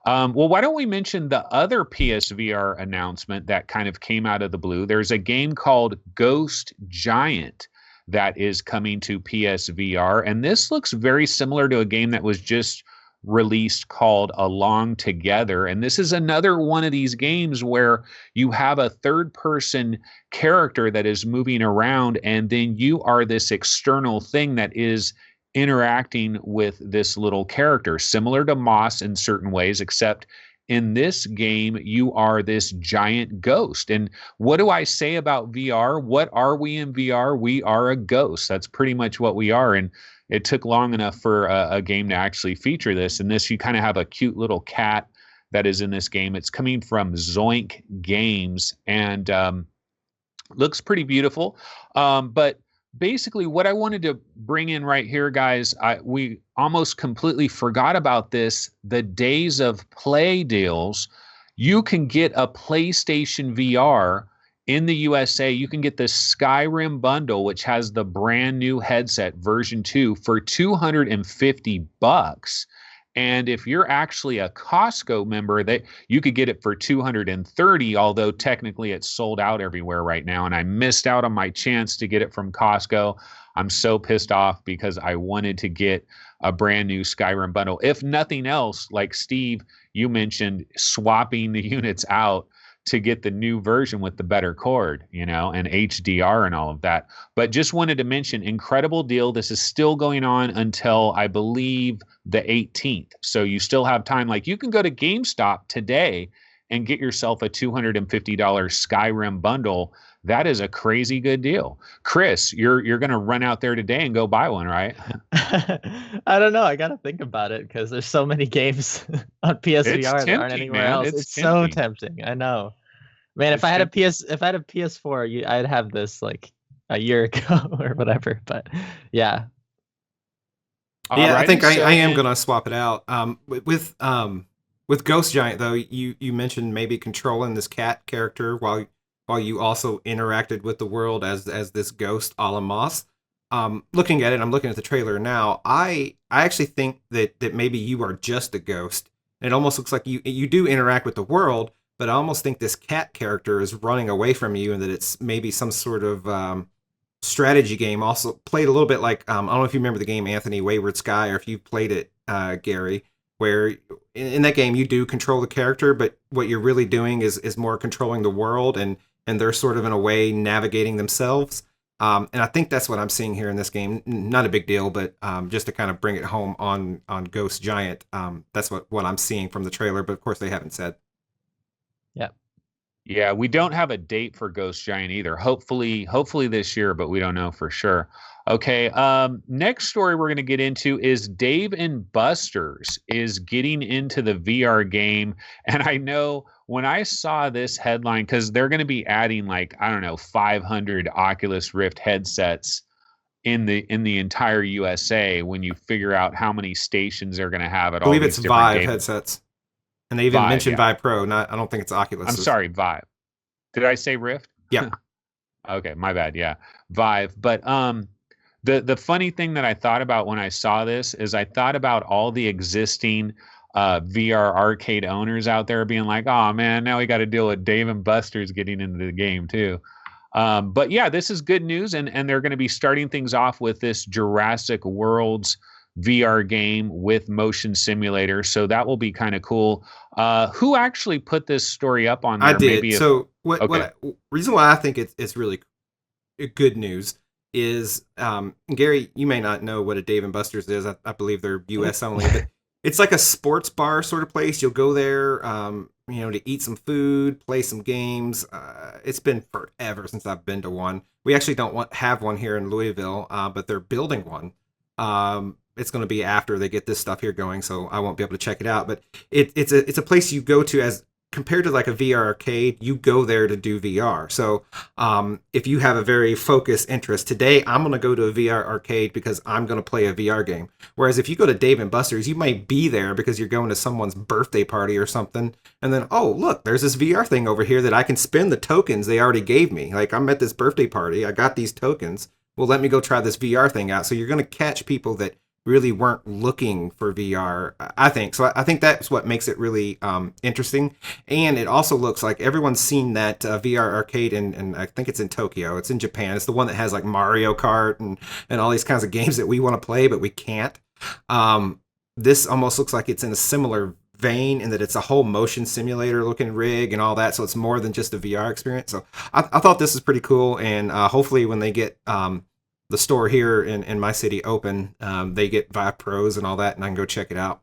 Well, why don't we mention the other PSVR announcement that kind of came out of the blue? There's a game called Ghost Giant that is coming to PSVR. And this looks very similar to a game that was just released called Along Together. And this is another one of these games where you have a third person character that is moving around, and then you are this external thing that is interacting with this little character, similar to Moss in certain ways, except in this game, you are this giant ghost. And what do I say about VR? What are we in VR? We are a ghost. That's pretty much what we are. And it took long enough for a game to actually feature this. And this, you kind of have a cute little cat that is in this game. It's coming from Zoink Games and looks pretty beautiful. But basically, what I wanted to bring in right here, guys, we almost completely forgot about this. The Days of Play deals. You can get a PlayStation VR in the USA. You can get the Skyrim Bundle, which has the brand new headset version 2 for $250. And if you're actually a Costco member, that you could get it for $230, although technically it's sold out everywhere right now. And I missed out on my chance to get it from Costco. I'm so pissed off because I wanted to get a brand new Skyrim bundle. If nothing else, like Steve, you mentioned swapping the units out to get the new version with the better cord, you know, and HDR and all of that. But just wanted to mention, incredible deal. This is still going on until I believe the 18th. So you still have time. Like you can go to GameStop today and get yourself a $250 Skyrim bundle. That is a crazy good deal. Chris, you're going to run out there today and go buy one, right? I don't know. I got to think about it because there's so many games on PSVR that aren't anywhere else. It's so tempting. I know. Man, if I had a PS4, I'd have this like a year ago or whatever. But yeah. Yeah, I think I am going to swap it out. With Ghost Giant though, you mentioned maybe controlling this cat character while you also interacted with the world as this ghost a la Moss. Looking at it, I'm looking at the trailer now. I actually think that maybe you are just a ghost. It almost looks like you do interact with the world, but I almost think this cat character is running away from you, and that it's maybe some sort of strategy game. Also played a little bit like I don't know if you remember the game Anthony Wayward Sky, or if you've played it, Gary, where in that game you do control the character, but what you're really doing is more controlling the world, and they're sort of in a way navigating themselves. And I think that's what I'm seeing here in this game. Not a big deal, but just to kind of bring it home on Ghost Giant, that's what I'm seeing from the trailer. But of course, they haven't said. Yeah. Yeah, we don't have a date for Ghost Giant either. Hopefully this year, but we don't know for sure. Okay, next story we're going to get into is Dave and Buster's is getting into the VR game. And I know when I saw this headline, because they're going to be adding like, I don't know, 500 Oculus Rift headsets in the entire USA when you figure out how many stations they're going to have at all. I believe these it's different Vive games. headsets. And they even Vive, mentioned yeah. Vive Pro. I don't think it's Oculus. I'm sorry, Vive. Did I say Rift? Yeah. Okay, my bad. Yeah, Vive. But the funny thing that I thought about when I saw this is I thought about all the existing VR arcade owners out there being like, oh man, now we got to deal with Dave and Buster's getting into the game too. But yeah, this is good news, and they're going to be starting things off with this Jurassic Worlds VR game with motion simulator, so that will be kind of cool. Who actually put this story up on there? I did. Maybe So reason why I think it's really good news is, Gary, you may not know what a Dave and Buster's is. I believe they're U.S. only, but it's like a sports bar sort of place. You'll go there, to eat some food, play some games. It's been forever since I've been to one. We actually don't have one here in Louisville, but they're building one. It's going to be after they get this stuff here going, so I won't be able to check it out. But it's a place you go to as compared to like a VR arcade. You go there to do VR. So if you have a very focused interest, today I'm going to go to a VR arcade because I'm going to play a VR game. Whereas if you go to Dave and Buster's, you might be there because you're going to someone's birthday party or something. And then, oh, look, there's this VR thing over here that I can spend the tokens they already gave me. Like, I'm at this birthday party. I got these tokens. Well, let me go try this VR thing out. So you're going to catch people that really weren't looking for VR, I think. So I think that's what makes it really interesting. And it also looks like everyone's seen that VR arcade, and I think it's in Tokyo. It's in Japan. It's the one that has like Mario Kart and all these kinds of games that we want to play, but we can't. This almost looks like it's in a similar vein in that it's a whole motion simulator looking rig and all that. So it's more than just a VR experience. So I thought this is pretty cool. And hopefully when they get the store here in my city open, they get Vive Pros and all that, and I can go check it out.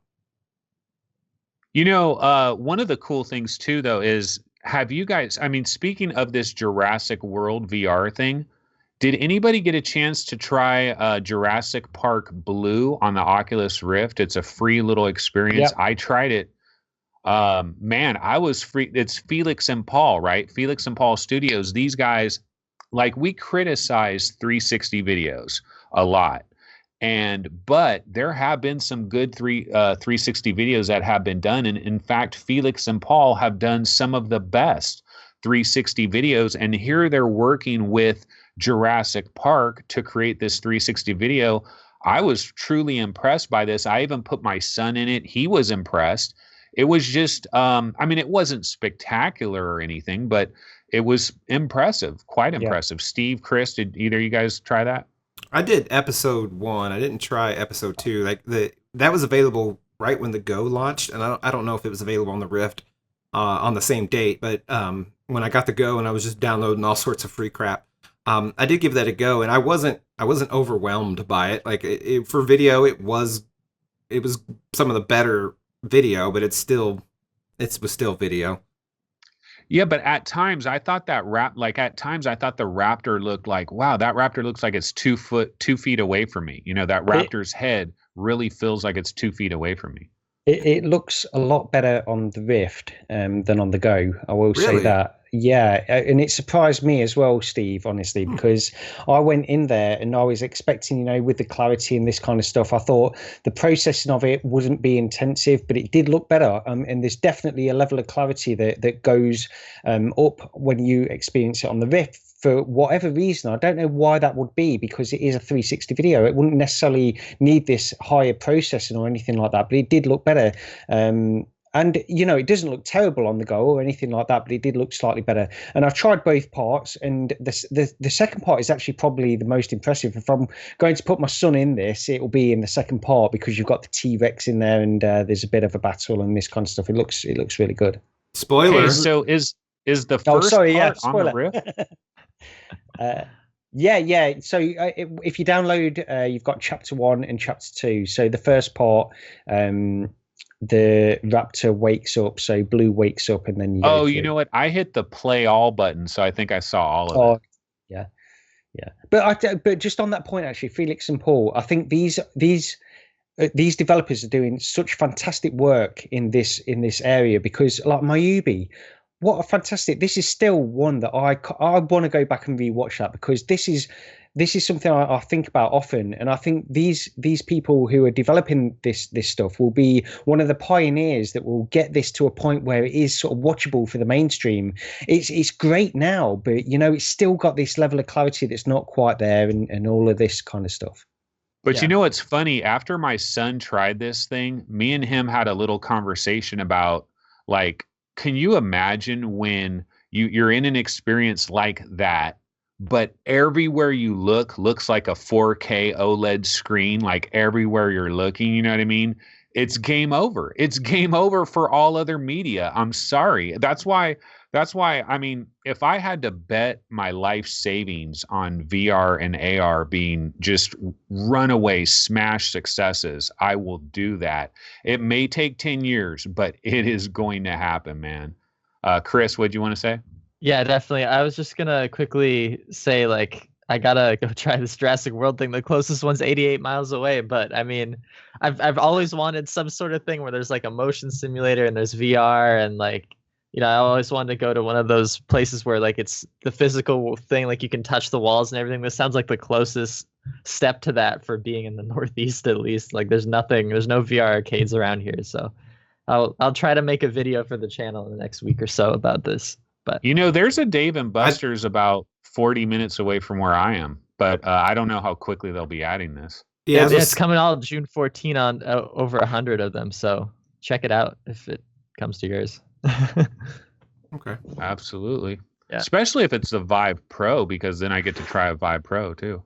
One of the cool things too, though, is have you guys, I mean, speaking of this Jurassic World VR thing, did anybody get a chance to try Jurassic Park Blue on the Oculus Rift? It's a free little experience. Yep. I tried it. Man, I was free. It's Felix and Paul, right? Felix and Paul Studios. These guys, like, we criticize 360 videos a lot, but there have been some good 360 videos that have been done, and in fact, Felix and Paul have done some of the best 360 videos, and here they're working with Jurassic Park to create this 360 video. I was truly impressed by this. I even put my son in it. He was impressed. It was just, it wasn't spectacular or anything, but it was impressive, quite impressive. Yeah. Steve, Chris, did either of you guys try that? I did episode 1. I didn't try episode 2. Like that was available right when the Go launched, and I don't know if it was available on the Rift on the same date. But when I got the Go and I was just downloading all sorts of free crap, I did give that a go, and I wasn't overwhelmed by it. Like for video, it was some of the better video, but it was still video. Yeah, but at times I thought the raptor looked like, wow, that raptor looks like it's 2 feet away from me. That raptor's head really feels like it's 2 feet away from me. It looks a lot better on the Rift than on the Go. I will say that. Yeah, and it surprised me as well, Steve, honestly, because I went in there and I was expecting, with the clarity and this kind of stuff, I thought the processing of it wouldn't be intensive, but it did look better. And there's definitely a level of clarity that goes up when you experience it on the Rift. For whatever reason, I don't know why that would be, because it is a 360 video. It wouldn't necessarily need this higher processing or anything like that, but it did look better. And, it doesn't look terrible on the Go or anything like that, but it did look slightly better. And I've tried both parts, and the second part is actually probably the most impressive. If I'm going to put my son in this, it will be in the second part, because you've got the T-Rex in there, and there's a bit of a battle and this kind of stuff. It looks really good. Spoiler. Okay, so is the first part on the Rift? Yeah. So if you download, you've got chapter 1 and chapter 2. So the first part, the raptor wakes up. So Blue wakes up, and then you go Oh, you through. know what? I hit the play all button, so I think I saw all of Oh, it. yeah, yeah. But just on that point, actually, Felix and Paul, I think these developers are doing such fantastic work in this area, because like Mayubi, what a fantastic, this is still one that I want to go back and rewatch that, because this is something I think about often, and I think these people who are developing this stuff will be one of the pioneers that will get this to a point where it is sort of watchable for the mainstream. It's great now, but you know, it's still got this level of clarity that's not quite there, and all of this kind of stuff. But Yeah. you know what's funny? After my son tried this thing, me and him had a little conversation about, like, can you imagine when you're in an experience like that, but everywhere you look looks like a 4K OLED screen, like everywhere you're looking, you know what I mean? It's game over. It's game over for all other media. I'm sorry. That's why, I mean, if I had to bet my life savings on VR and AR being just runaway smash successes, I will do that. It may take 10 years, but it is going to happen, man. Chris, what do you want to say? Yeah, definitely. I was just gonna quickly say, like, I gotta go try this Jurassic World thing. The closest one's 88 miles away, but I mean, I've always wanted some sort of thing where there's like a motion simulator and there's VR, and like, you know, I always wanted to go to one of those places where like it's the physical thing, like you can touch the walls and everything. This sounds like the closest step to that for being in the Northeast, at least. Like, there's no VR arcades around here, so I'll try to make a video for the channel in the next week or so about this. But You know, there's a Dave and Buster's about 40 minutes away from where I am, but I don't know how quickly they'll be adding this. Yeah, it's coming out June 14 on over 100 of them, so check it out if it comes to yours. okay. Absolutely. Yeah. Especially if it's the Vive Pro, because then I get to try a Vive Pro too.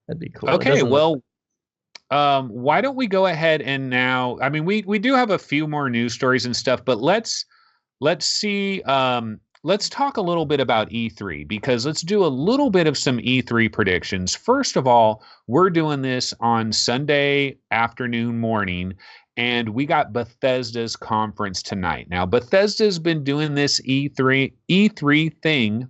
That'd be cool. Okay, well, why don't we go ahead and now, I mean, we do have a few more news stories and stuff, but let's see, let's talk a little bit about E3, because let's do a little bit of some E3 predictions. First of all, we're doing this on Sunday afternoon, morning, and we got Bethesda's conference tonight. Now, Bethesda's been doing this E3 thing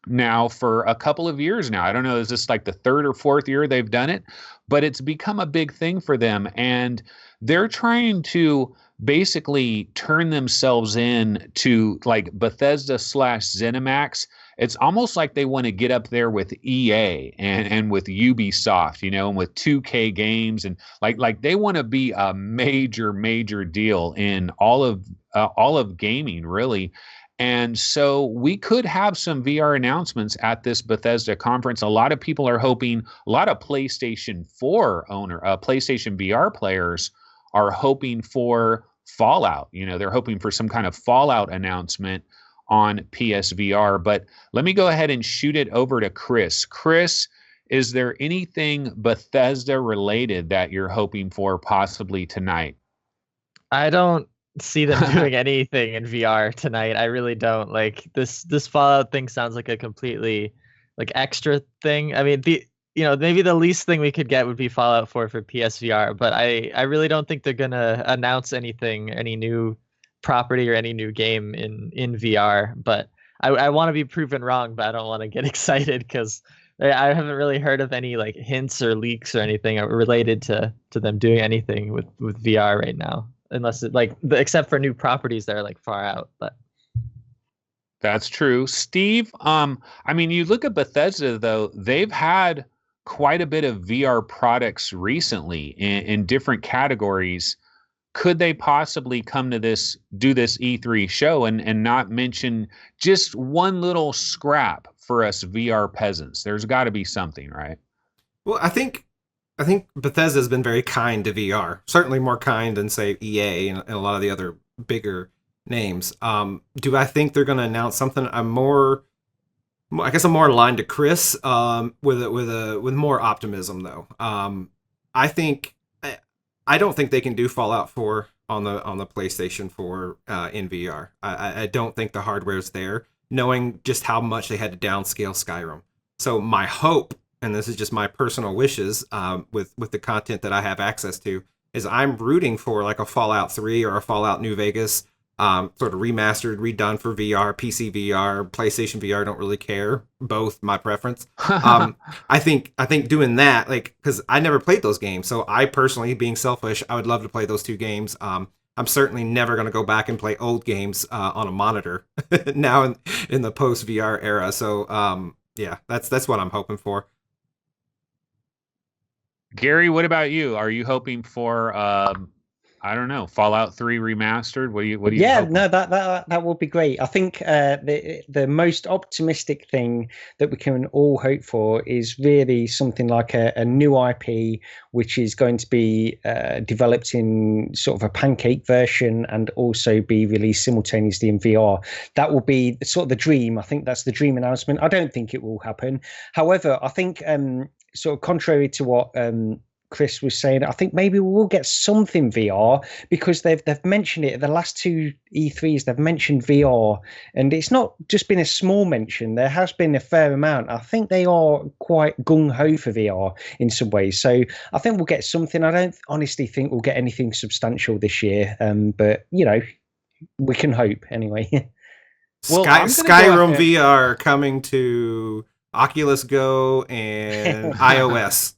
now for a couple of years now. I don't know, is this like the third or fourth year they've done it? But it's become a big thing for them, and they're trying to basically turn themselves in to like Bethesda / ZeniMax. It's almost like they want to get up there with EA and with Ubisoft, you know, and with 2K games, and like they want to be a major deal in all of gaming, really. And so we could have some VR announcements at this Bethesda conference. A lot of people are hoping, a lot of PlayStation 4 PlayStation VR players are hoping for Fallout. You know, they're hoping for some kind of Fallout announcement on PSVR. But let me go ahead and shoot it over to Chris. Chris, is there anything Bethesda related that you're hoping for possibly tonight? I don't see them doing anything in VR tonight. I really don't. Like, this Fallout thing sounds like a completely like extra thing. I mean, maybe the least thing we could get would be Fallout 4 for PSVR, but I really don't think they're gonna announce anything, any new property or any new game in VR. But I want to be proven wrong, but I don't want to get excited because I haven't really heard of any like hints or leaks or anything related to them doing anything with VR right now, unless it except for new properties that are like far out. But that's true. Steve, I mean, you look at Bethesda though, they've had quite a bit of VR products recently in different categories. Could they possibly come to do this E3 show and not mention just one little scrap for us VR peasants? There's got to be something, right? Well, I think Bethesda has been very kind to VR. Certainly more kind than, say, EA and a lot of the other bigger names. Do I think they're going to announce something? I'm more aligned to Chris with more optimism, though. I don't think they can do Fallout 4 on the PlayStation 4 in VR. I don't think the hardware's there, knowing just how much they had to downscale Skyrim. So my hope, and this is just my personal wishes, with the content that I have access to, is I'm rooting for like a Fallout 3 or a Fallout New Vegas, sort of remastered, redone for VR, PC VR, PlayStation VR. Don't really care. Both my preference. I think doing that, like, because I never played those games, so I personally, being selfish, I would love to play those two games. I'm certainly never going to go back and play old games on a monitor now in the post VR era. So yeah, that's what I'm hoping for. Gary, what about you? Are you hoping for I don't know, Fallout 3 remastered? What do you Yeah, hoping? no, that would be great. I think the most optimistic thing that we can all hope for is really something like a new IP, which is going to be developed in sort of a pancake version and also be released simultaneously in VR. That will be sort of the dream. I think that's the dream announcement. I don't think it will happen. However, I think sort of contrary to what Chris was saying, I think maybe we will get something VR, because they've mentioned it at the last two E3s. They've mentioned VR, and it's not just been a small mention. There has been a fair amount. I think they are quite gung ho for VR in some ways. So I think we'll get something. I don't honestly think we'll get anything substantial this year, but you know, we can hope anyway. Well, I'm gonna go Skyrim ahead. VR coming to Oculus Go and iOS.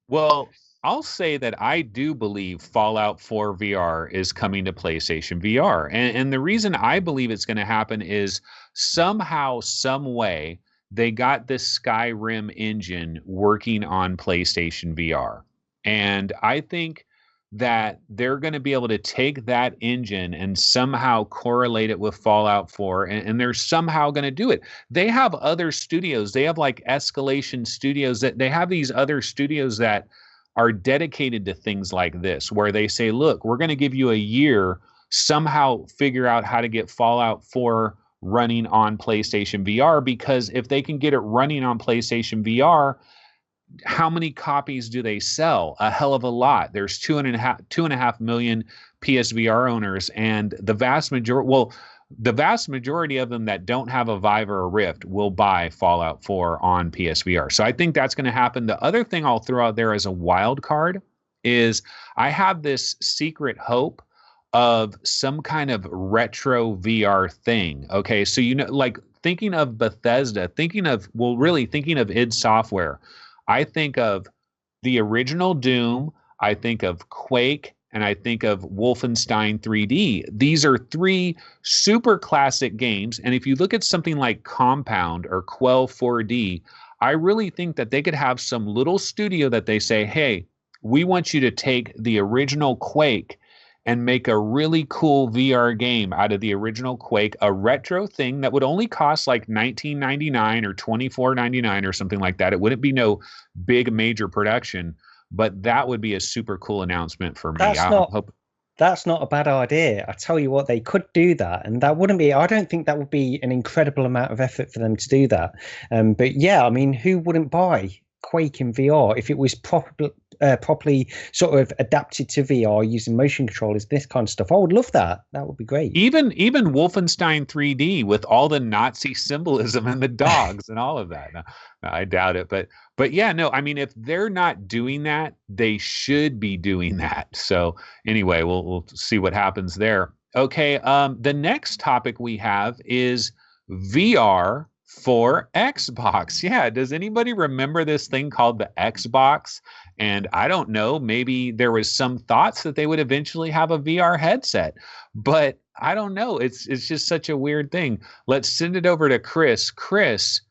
Well, I'll say that I do believe Fallout 4 VR is coming to PlayStation VR. And the reason I believe it's going to happen is somehow, some way, they got this Skyrim engine working on PlayStation VR. And I think that they're going to be able to take that engine and somehow correlate it with Fallout 4, and they're somehow going to do it. They have other studios. They have like Escalation Studios, that they have these other studios that are dedicated to things like this, where they say, look, we're going to give you a year, somehow figure out how to get Fallout 4 running on PlayStation VR, because if they can get it running on PlayStation VR, how many copies do they sell? A hell of a lot. There's 2.5 million PSVR owners, and the vast majority of them that don't have a Vive or a Rift will buy Fallout 4 on PSVR. So I think that's going to happen. The other thing I'll throw out there as a wild card is I have this secret hope of some kind of retro VR thing. Okay, so like thinking of Bethesda, thinking of id Software. I think of the original Doom, I think of Quake, and I think of Wolfenstein 3D. These are three super classic games. And if you look at something like Compound or Quell 4D, I really think that they could have some little studio that they say, hey, we want you to take the original Quake and make a really cool VR game out of the original Quake, a retro thing that would only cost like $19.99 or $24.99 or something like that. It wouldn't be no big major production, but that would be a super cool announcement for me. That's not a bad idea. I tell you what, they could do that, and that wouldn't be. I don't think that would be an incredible amount of effort for them to do that. But yeah, I mean, who wouldn't buy Quake in VR if it was properly sort of adapted to VR using motion controllers, this kind of stuff? I would love that. That would be great. Even Wolfenstein 3D with all the Nazi symbolism and the dogs and all of that. No, I doubt it, but yeah, no. I mean, if they're not doing that, they should be doing that. So anyway, we'll see what happens there. Okay, the next topic we have is VR for Xbox. Yeah, does anybody remember this thing called the Xbox? And I don't know, maybe there was some thoughts that they would eventually have a VR headset, but I don't know. It's just such a weird thing. Let's send it over to Chris. Chris,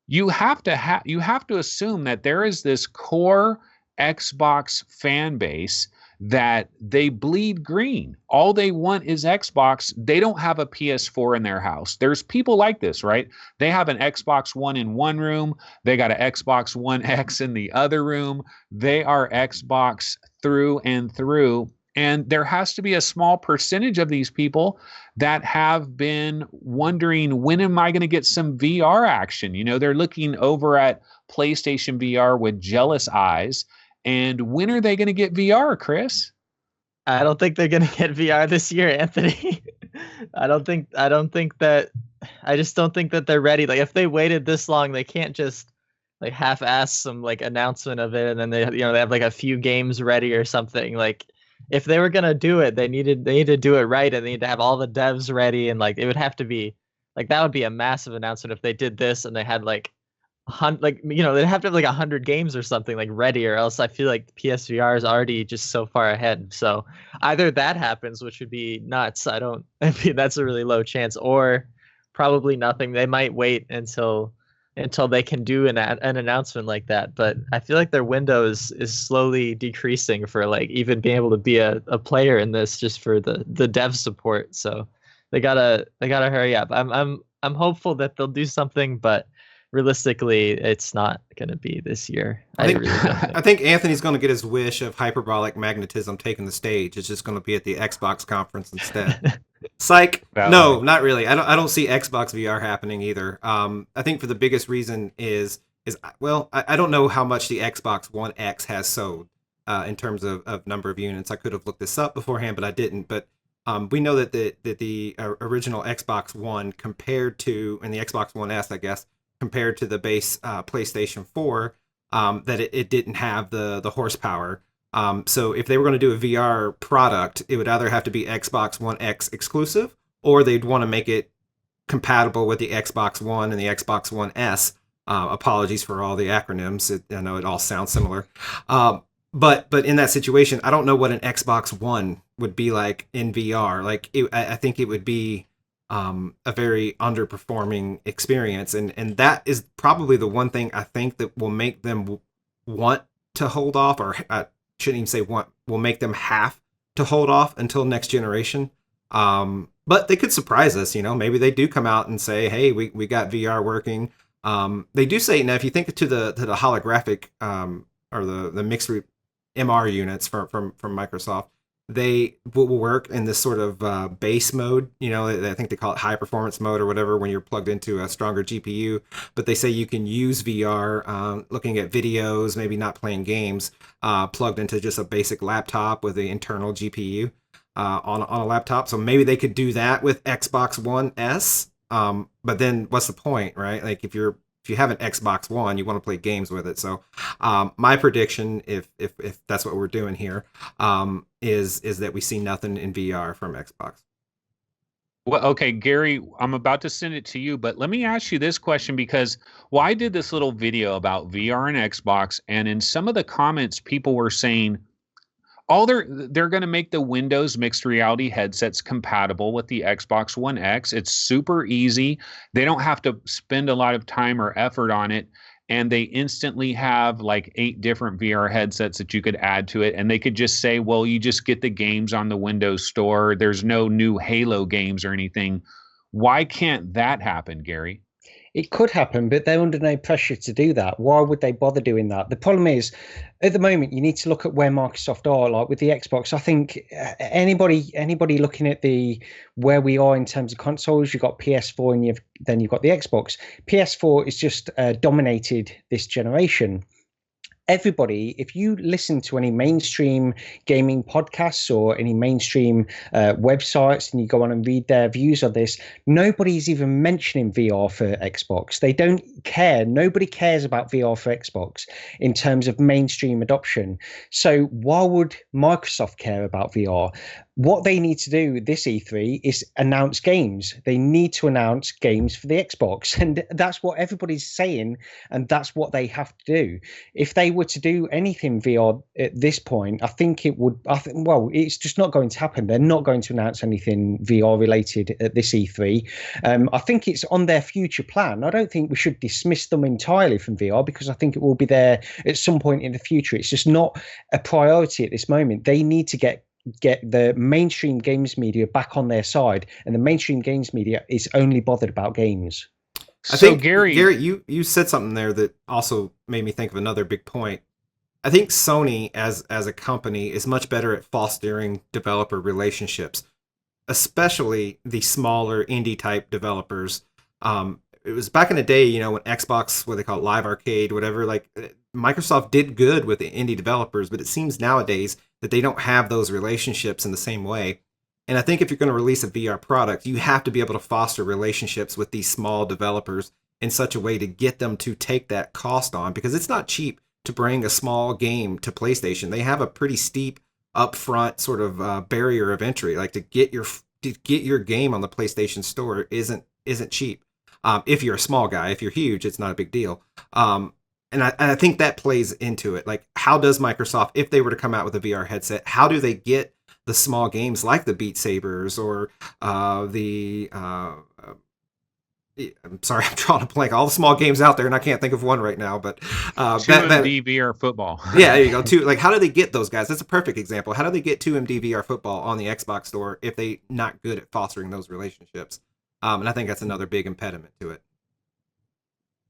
you have to assume that there is this core Xbox fan base that they bleed green. All they want is Xbox. They don't have a PS4 in their house. There's people like this, right? They have an Xbox One in one room. They got an Xbox One X in the other room. They are Xbox through and through. And there has to be a small percentage of these people that have been wondering, when am I going to get some VR action? You know, they're looking over at PlayStation VR with jealous eyes. And when are they going to get VR, Chris? I don't think they're going to get VR this year, Anthony. I don't think that I just don't think that they're ready. Like if they waited this long, they can't just like half-ass some like announcement of it and then they they have like a few games ready or something. Like if they were gonna do it, they need to do it right and they need to have all the devs ready and like it would have to be like that would be a massive announcement if they did this and they had like they'd have to have like 100 games or something like ready, or else I feel like PSVR is already just so far ahead. So either that happens, which would be nuts. I mean, that's a really low chance, or probably nothing. They might wait until they can do an announcement like that. But I feel like their window is slowly decreasing for like even being able to be a player in this, just for the dev support. So they gotta hurry up. I'm hopeful that they'll do something, but realistically, it's not going to be this year. I think, really don't think. I think Anthony's going to get his wish of hyperbolic magnetism taking the stage. It's just going to be at the Xbox conference instead. Psych. No, not really. I don't see Xbox VR happening either. I think for the biggest reason is well, I don't know how much the Xbox One X has sold in terms of number of units. I could have looked this up beforehand, but I didn't. But we know that the original Xbox One compared to, and the Xbox One S, I guess, compared to the base PlayStation 4, that it didn't have the horsepower. So if they were going to do a VR product, it would either have to be Xbox One X exclusive, or they'd want to make it compatible with the Xbox One and the Xbox One S. Apologies for all the acronyms. I know it all sounds similar. But in that situation, I don't know what an Xbox One would be like in VR. Like I think it would be a very underperforming experience, and that is probably the one thing I think that will make them want to hold off, or I shouldn't even say want, will make them have to hold off until next generation. But they could surprise us, maybe they do come out and say, hey, we got VR working. They do say, now if you think to the holographic or the mixed MR units from Microsoft, they will work in this sort of base mode. I think they call it high performance mode or whatever when you're plugged into a stronger GPU. But they say you can use VR looking at videos, maybe not playing games, plugged into just a basic laptop with the internal GPU on a laptop. So maybe they could do that with Xbox One S. But then what's the point, right? Like if you have an Xbox One, you want to play games with it. So my prediction, if that's what we're doing here, is that we see nothing in VR from Xbox. Well, okay, Gary, I'm about to send it to you, but let me ask you this question, because I did this little video about VR and Xbox, and in some of the comments, people were saying, they're going to make the Windows mixed reality headsets compatible with the Xbox One X. It's super easy. They don't have to spend a lot of time or effort on it. And they instantly have like 8 different VR headsets that you could add to it. And they could just say, well, you just get the games on the Windows Store. There's no new Halo games or anything. Why can't that happen, Gary? It could happen, but they're under no pressure to do that. Why would they bother doing that? The problem is, at the moment, you need to look at where Microsoft are. Like with the Xbox, I think anybody looking at where we are in terms of consoles, you've got PS4 and then you've got the Xbox. PS4 is just dominated this generation. Everybody, if you listen to any mainstream gaming podcasts or any mainstream websites and you go on and read their views of this, nobody's even mentioning VR for Xbox. They don't care. Nobody cares about VR for Xbox in terms of mainstream adoption. So why would Microsoft care about VR? What they need to do this E3 is announce games. They need to announce games for the Xbox. And that's what everybody's saying. And that's what they have to do. If they were to do anything VR at this point, I think it's just not going to happen. They're not going to announce anything VR related at this E3. I think it's on their future plan. I don't think we should dismiss them entirely from VR, because I think it will be there at some point in the future. It's just not a priority at this moment. They need to get the mainstream games media back on their side, and the mainstream games media is only bothered about games. I think Gary, you said something there that also made me think of another big point. I think Sony as a company is much better at fostering developer relationships, especially the smaller indie type developers. It was back in the day, when Xbox, what they call it, Live Arcade, whatever, like Microsoft did good with the indie developers, but it seems nowadays that they don't have those relationships in the same way. And I think if you're going to release a VR product, you have to be able to foster relationships with these small developers in such a way to get them to take that cost on, because it's not cheap to bring a small game to PlayStation. They have a pretty steep upfront sort of barrier of entry. Like to get your game on the PlayStation Store isn't cheap. If you're a small guy, if you're huge, it's not a big deal. And I think that plays into it. Like, how does Microsoft, if they were to come out with a VR headset, how do they get the small games like the Beat Sabers or I'm sorry, I'm drawing a blank. All the small games out there, and I can't think of one right now. But 2MD VR football. Yeah, there you go. Like, how do they get those guys? That's a perfect example. How do they get 2MD VR football on the Xbox Store if they not good at fostering those relationships? And I think that's another big impediment to it.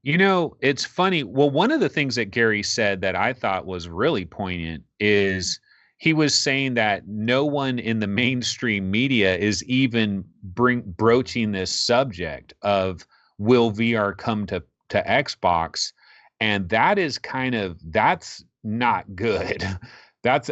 You know, it's funny. Well, one of the things that Gary said that I thought was really poignant is he was saying that no one in the mainstream media is even broaching this subject of will VR come to Xbox, and that is that's not good.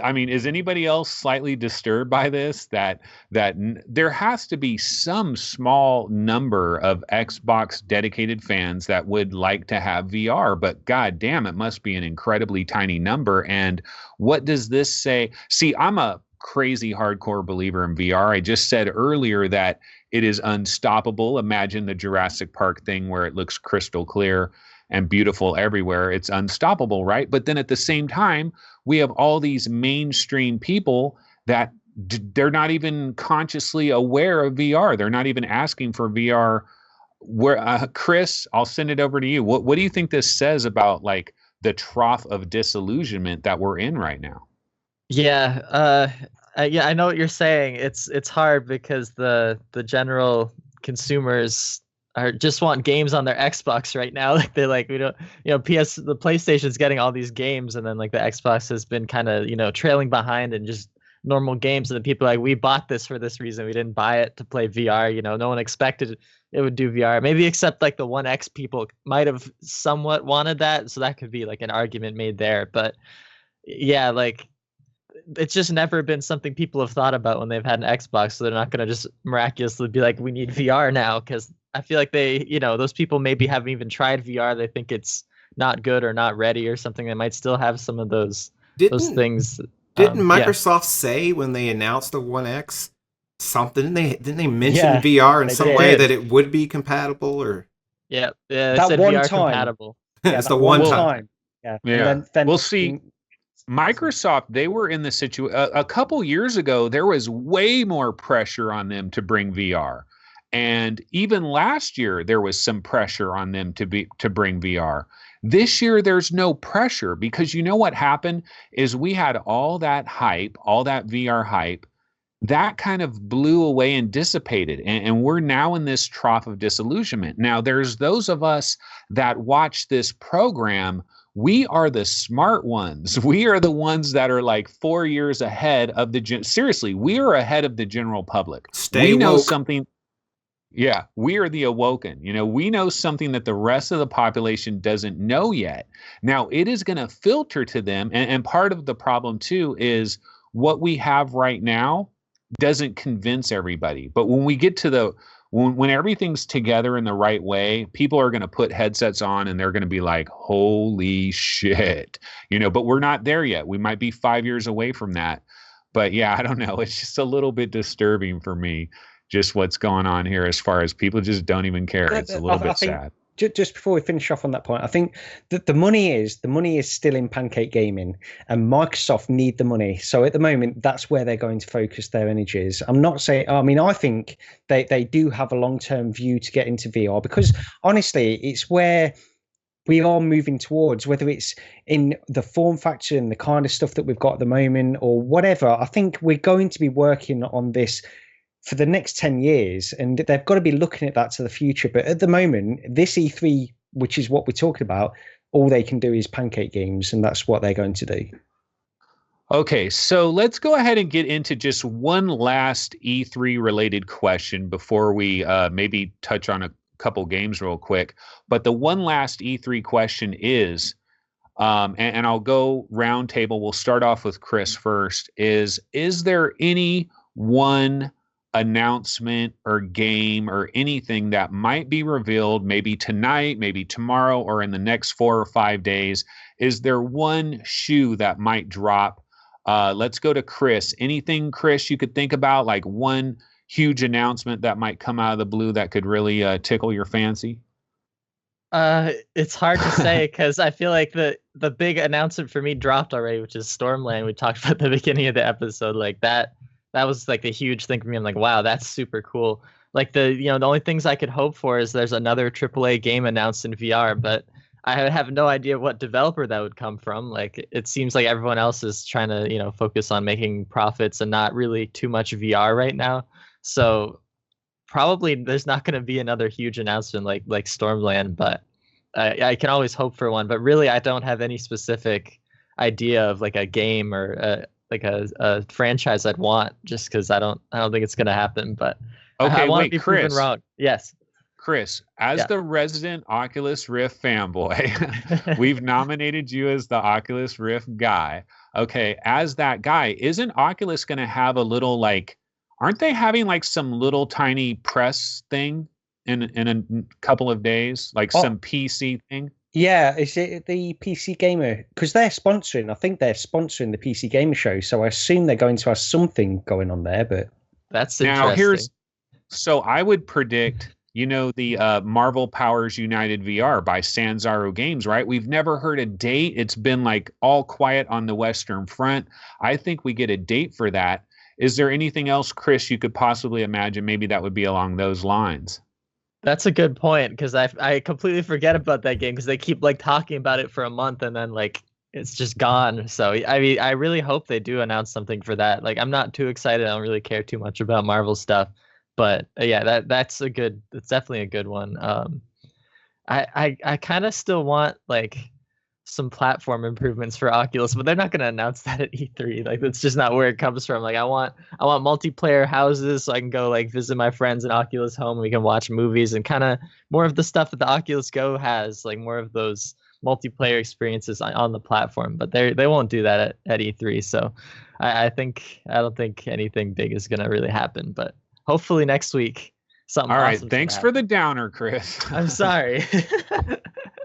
I mean, is anybody else slightly disturbed by this? That there has to be some small number of Xbox dedicated fans that would like to have VR, but god damn, it must be an incredibly tiny number. And what does this say? See, I'm a crazy hardcore believer in VR. I just said earlier that it is unstoppable. Imagine the Jurassic Park thing where it looks crystal clear and beautiful everywhere. It's unstoppable, right? But then at the same time, we have all these mainstream people that they're not even consciously aware of VR. They're not even asking for VR. Where Chris, I'll send it over to you. What do you think this says about like the trough of disillusionment that we're in right now? Yeah, I know what you're saying. It's hard because the general consumers just want games on their Xbox right now. Like they like, we don't, the PlayStation's getting all these games, and then like the Xbox has been kind of, trailing behind and just normal games. And the people are like, we bought this for this reason. We didn't buy it to play VR. No one expected it would do VR. Maybe except like the 1X people might have somewhat wanted that. So that could be like an argument made there. But yeah, like it's just never been something people have thought about when they've had an Xbox. So they're not going to just miraculously be like, we need VR now, because I feel like they, those people maybe haven't even tried VR. They think it's not good or not ready or something. They might still have some of those things. Didn't Microsoft say when they announced the One X something? Didn't they mention VR in some way that it would be compatible? Or they said one VR time. compatible. Yeah, it's the one time. Yeah. Then we'll see. Microsoft, they were in the situation a couple years ago. There was way more pressure on them to bring VR. And even last year, there was some pressure on them to bring VR. This year, there's no pressure, because you know what happened is we had all that hype, all that VR hype, that kind of blew away and dissipated. And we're now in this trough of disillusionment. Now, there's those of us that watch this program. We are the smart ones. We are the ones that are like 4 years ahead of seriously, we are ahead of the general public. We know something. Yeah, we are the awoken. We know something that the rest of the population doesn't know yet. Now, it is going to filter to them. And part of the problem, too, is what we have right now doesn't convince everybody. But when we get to when everything's together in the right way, people are going to put headsets on and they're going to be like, holy shit. But we're not there yet. We might be 5 years away from that. But yeah, I don't know. It's just a little bit disturbing for me. Just what's going on here as far as people just don't even care. It's a little bit sad. Just before we finish off on that point, I think that the money is still in pancake gaming, and Microsoft need the money. So at the moment, that's where they're going to focus their energies. I'm not saying, I think they do have a long-term view to get into VR, because honestly, it's where we are moving towards, whether it's in the form factor and the kind of stuff that we've got at the moment or whatever. I think we're going to be working on this for the next 10 years, and they've got to be looking at that to the future. But at the moment, this E3, which is what we're talking about, all they can do is pancake games, and that's what they're going to do. Okay, so let's go ahead and get into just one last E3 related question before we maybe touch on a couple games real quick. But the one last E3 question is, and I'll go roundtable. We'll start off with Chris first. Is there any one announcement or game or anything that might be revealed maybe tonight, maybe tomorrow, or in the next 4 or 5 days? Is there one shoe that might drop? Let's go to Chris. Anything, Chris, you could think about, like one huge announcement that might come out of the blue that could really tickle your fancy? It's hard to say because I feel like the big announcement for me dropped already, which is Stormland. We talked about at the beginning of the episode, like that was like a huge thing for me. I'm like, wow, that's super cool. Like the only things I could hope for is there's another AAA game announced in VR, but I have no idea what developer that would come from. Like it seems like everyone else is trying to focus on making profits and not really too much VR right now. So probably there's not going to be another huge announcement like Stormland, but I can always hope for one. But really, I don't have any specific idea of like a game or like a franchise I'd want, just because I don't think it's going to happen. But okay, I want wait, to be Chris. proven wrong. Yes. Chris, as the resident Oculus Rift fanboy, we've nominated you as the Oculus Rift guy. Okay, as that guy, isn't Oculus going to have a little aren't they having like some little tiny press thing in a couple of days, like some PC thing? Yeah, is it the PC Gamer? Because they're sponsoring. I think they're sponsoring the PC Gamer show, so I assume they're going to have something going on there. But that's now interesting. So I would predict. The Marvel Powers United VR by Sanzaru Games, right? We've never heard a date. It's been like all quiet on the Western Front. I think we get a date for that. Is there anything else, Chris, you could possibly imagine maybe that would be along those lines? That's a good point, because I completely forget about that game because they keep like talking about it for a month and then like it's just gone. So I mean, I really hope they do announce something for that. Like I'm not too excited. I don't really care too much about Marvel stuff. But yeah, that's definitely a good one. I kind of still want like some platform improvements for Oculus, but they're not going to announce that at E3. Like that's just not where it comes from. Like I want multiplayer houses so I can go like visit my friends in Oculus Home and we can watch movies, and kind of more of the stuff that the Oculus Go has, like more of those multiplayer experiences on the platform. But they won't do that at E3. So I don't think anything big is going to really happen, but hopefully next week something. All right, awesome thanks for the downer, Chris. I'm sorry.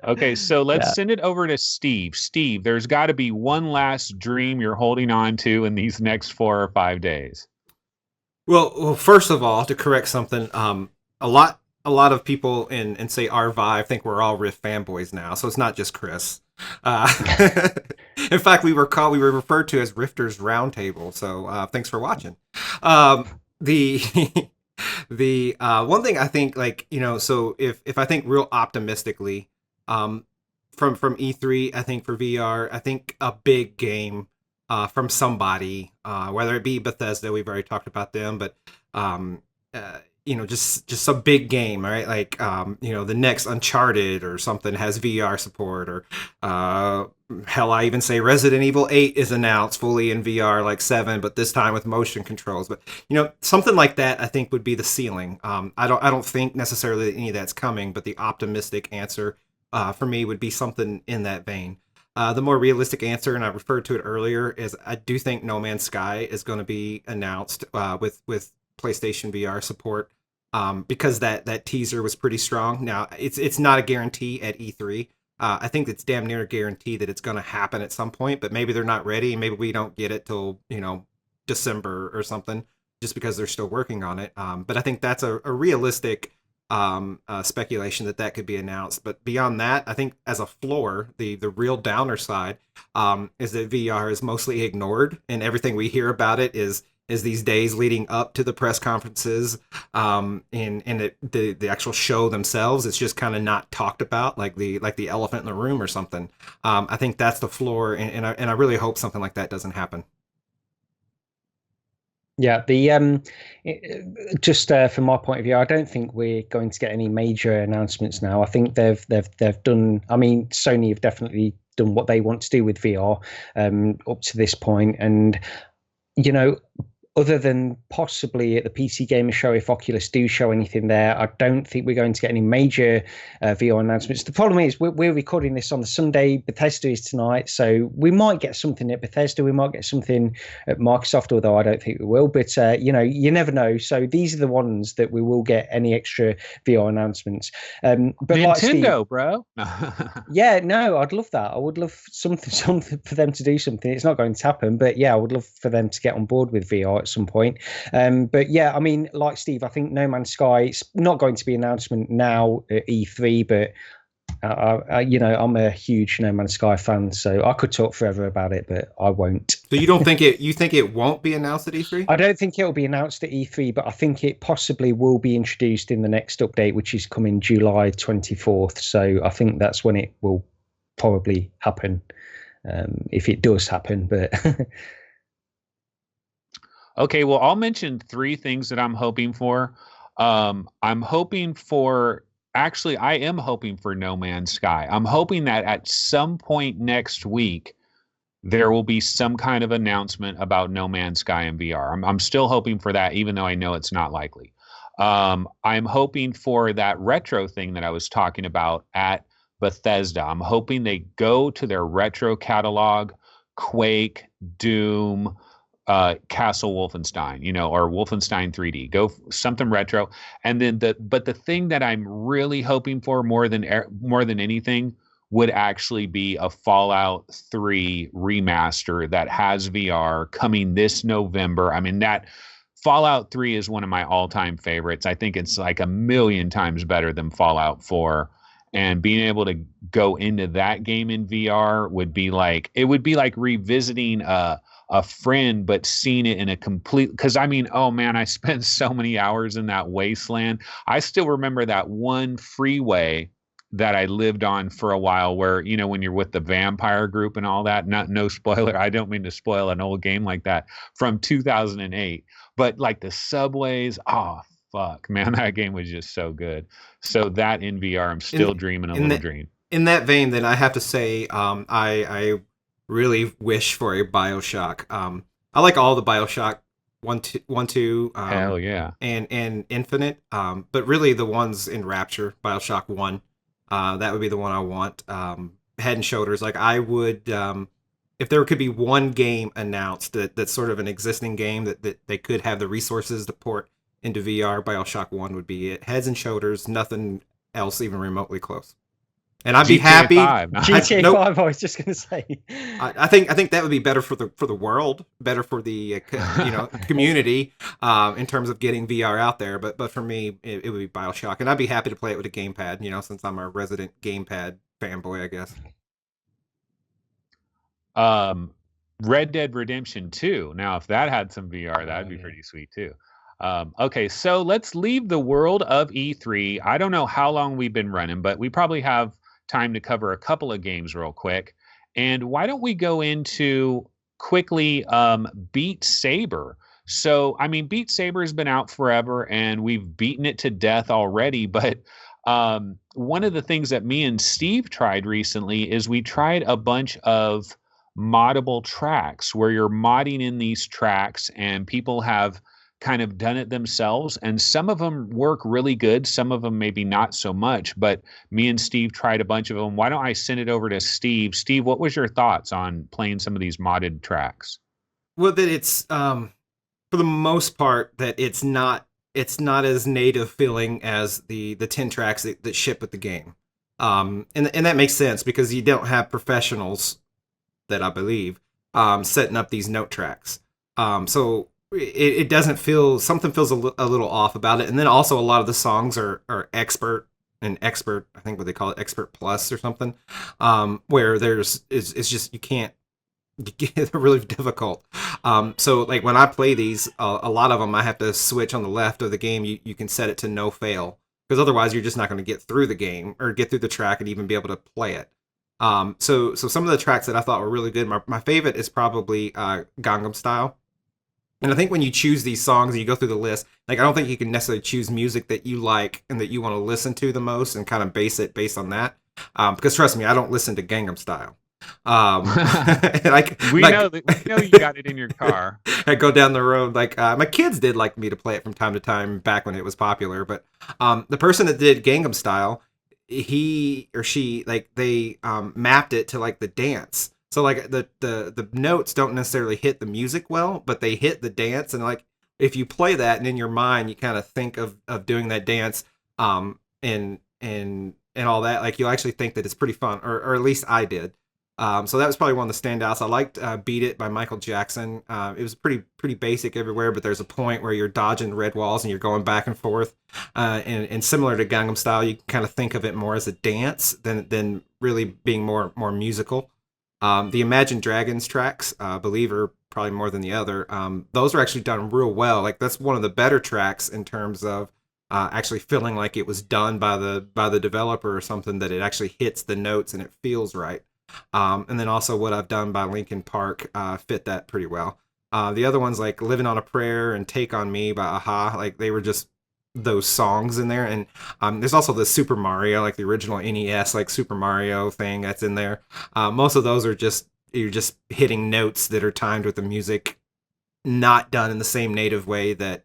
Okay, so let's send it over to Steve. Steve, there's got to be one last dream you're holding on to in these next 4 or 5 days. Well, first of all, to correct something, a lot of people in say our Vive think we're all Rift fanboys now, so it's not just Chris. In fact, we were referred to as Rifters Roundtable. So thanks for watching. The one thing I think, so if I think real optimistically, from E3, I think for VR, I think a big game from somebody, whether it be Bethesda, we've already talked about them, but just a big game, right? Like the next Uncharted or something has VR support, or hell, I even say Resident Evil 8 is announced fully in VR, like 7, but this time with motion controls. But something like that, I think would be the ceiling. I don't think necessarily that any of that's coming, but the optimistic answer for me would be something in that vein. The more realistic answer, and I referred to it earlier, is I do think No Man's Sky is going to be announced with PlayStation VR support, because that teaser was pretty strong. Now it's not a guarantee at E3. I think it's damn near a guarantee that it's going to happen at some point, but maybe they're not ready. Maybe we don't get it till December or something, just because they're still working on it. But I think that's a realistic speculation that could be announced. But beyond that, I think as a floor, the real downer side is that VR is mostly ignored, and everything we hear about it is these days leading up to the press conferences, and the actual show themselves. It's just kind of not talked about, like the elephant in the room or something. I think that's the floor, and I really hope something like that doesn't happen. Yeah, just from my point of view, I don't think we're going to get any major announcements now. I think they've done. I mean, Sony have definitely done what they want to do with VR up to this point, and other than possibly at the PC Gamer Show, if Oculus do show anything there, I don't think we're going to get any major VR announcements. The problem is we're recording this on the Sunday. Bethesda is tonight, so we might get something at Bethesda. We might get something at Microsoft, although I don't think we will. But, you never know. So these are the ones that we will get any extra VR announcements. But Nintendo, like Steve, bro. yeah, no, I'd love that. I would love something for them to do something. It's not going to happen, but yeah, I would love for them to get on board with VR at some point. But yeah, I mean, like Steve, I think No Man's Sky, it's not going to be an announcement now at E3, but I'm a huge No Man's Sky fan, so I could talk forever about it, but I won't. So you don't think you think it won't be announced at E3? I don't think it'll be announced at E3, but I think it possibly will be introduced in the next update, which is coming July 24th. So I think that's when it will probably happen, if it does happen. But Okay, well, I'll mention 3 things that I'm hoping for. I'm hoping for, actually, I am hoping for No Man's Sky. I'm hoping that at some point next week, there will be some kind of announcement about No Man's Sky in VR. I'm still hoping for that, even though I know it's not likely. I'm hoping for that retro thing that I was talking about at Bethesda. I'm hoping they go to their retro catalog, Quake, Doom, Castle Wolfenstein, or Wolfenstein 3D. Go something retro. And then the thing that I'm really hoping for more than anything would actually be a Fallout 3 remaster that has VR coming this November. I mean, that Fallout 3 is one of my all-time favorites. I think it's like a million times better than Fallout 4. And being able to go into that game in VR would be like revisiting a friend, but seeing it in a complete, because I mean, oh man, I spent so many hours in that wasteland. I still remember that one freeway that I lived on for a while where, when you're with the vampire group and all that, no spoiler. I don't mean to spoil an old game like that from 2008, but like the subways, oh fuck, man, that game was just so good. So that in VR, I'm still dreaming a little dream. In that vein, then I have to say, I really wish for a BioShock. I like all the BioShock 1, 2, hell yeah, and Infinite. But really the ones in Rapture, BioShock 1, that would be the one I want. Head and shoulders. Like I would, if there could be one game announced that's sort of an existing game that they could have the resources to port into VR, BioShock 1 would be it. Heads and shoulders, nothing else even remotely close. And I'd be happy. 5. GTA 5, I was just going to say. I think that would be better for the world, better for the community in terms of getting VR out there. But for me, it would be BioShock, and I'd be happy to play it with a gamepad. Since I'm a resident gamepad fanboy, I guess. Red Dead Redemption 2. Now, if that had some VR, that'd be pretty sweet too. Okay, so let's leave the world of E3. I don't know how long we've been running, but we probably have time to cover a couple of games real quick. And why don't we go into quickly Beat Saber? So, I mean, Beat Saber has been out forever and we've beaten it to death already. But one of the things that me and Steve tried recently is we tried a bunch of moddable tracks where you're modding in these tracks and people have kind of done it themselves, and some of them work really good, some of them maybe not so much, but me and Steve tried a bunch of them. Why don't I send it over to Steve? Steve, what was your thoughts on playing some of these modded tracks? Well, that it's for the most part that it's not as native feeling as the 10 tracks that ship with the game, and that makes sense because you don't have professionals that I believe setting up these note tracks, so it doesn't feel, something feels a little off about it. And then also a lot of the songs are expert, I think what they call it, expert plus or something, where it's just, you can't, they're really difficult. So like when I play these, a lot of them I have to switch on the left of the game. You can set it to no fail, because otherwise you're just not going to get through the game or get through the track and even be able to play it. So some of the tracks that I thought were really good, my favorite is probably Gangnam Style. And I think when you choose these songs and you go through the list, like I don't think you can necessarily choose music that you like and that you want to listen to the most and kind of base it based on that. Because trust me, I don't listen to Gangnam Style. We know that, we know you got it in your car. I go down the road. Like my kids did like me to play it from time to time back when it was popular. But the person that did Gangnam Style, he or she they mapped it to like the dance. So like the notes don't necessarily hit the music well, but they hit the dance. And like if you play that and in your mind you kind of think of doing that dance, and all that, like you'll actually think that it's pretty fun, or at least I did. So that was probably one of the standouts. I liked "Beat It" by Michael Jackson. It was pretty basic everywhere, but there's a point where you're dodging red walls and you're going back and forth. And similar to Gangnam Style, you kind of think of it more as a dance than really being more musical. The Imagine Dragons tracks, Believer, probably more than the other. Those are actually done real well. Like that's one of the better tracks in terms of actually feeling like it was done by the developer or something, that it actually hits the notes and it feels right. And then also What I've Done by Linkin Park fit that pretty well. The other ones like Living on a Prayer and Take on Me by Aha, like they were just those songs in there. And there's also the Super Mario, like the original NES, like Super Mario thing that's in there. Most of those are just, you're just hitting notes that are timed with the music, not done in the same native way that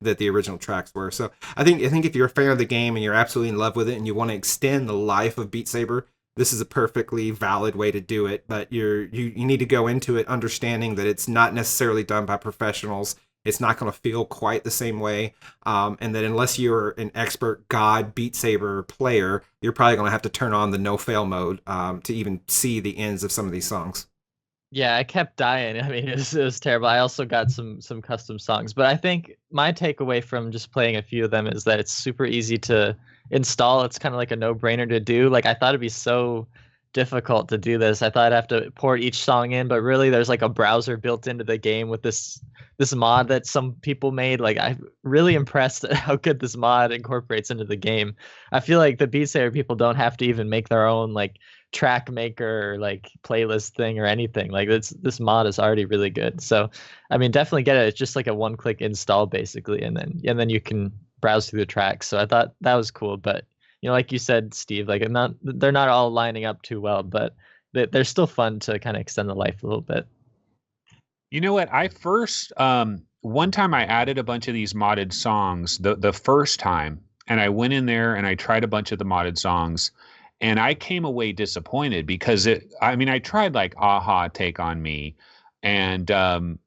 the original tracks were. So I think if you're a fan of the game and you're absolutely in love with it and you want to extend the life of Beat Saber, this is a perfectly valid way to do it. But you need to go into it understanding that it's not necessarily done by professionals. It's not going to feel quite the same way, and that unless you're an expert God Beat Saber player, you're probably going to have to turn on the no fail mode to even see the ends of some of these songs. Yeah, I kept dying. I mean, it was terrible. I also got some custom songs, but I think my takeaway from just playing a few of them is that it's super easy to install. It's kind of like a no-brainer to do. Like I thought it'd be so difficult to do this. I thought I'd have to port each song in, but really there's like a browser built into the game with this mod that some people made. Like I'm really impressed at how good this mod incorporates into the game. I feel like the Beat Saber people don't have to even make their own like track maker or like playlist thing or anything. Like this mod is already really good. So I mean, definitely get it. It's just like a one-click install basically, and then you can browse through the tracks. So I thought that was cool. But you know, like you said, Steve, like they're not all lining up too well, but they're still fun to kind of extend the life a little bit. You know what? I first one time I added a bunch of these modded songs the first time, and I went in there and I tried a bunch of the modded songs, and I came away disappointed because I tried like Aha, Take on Me, and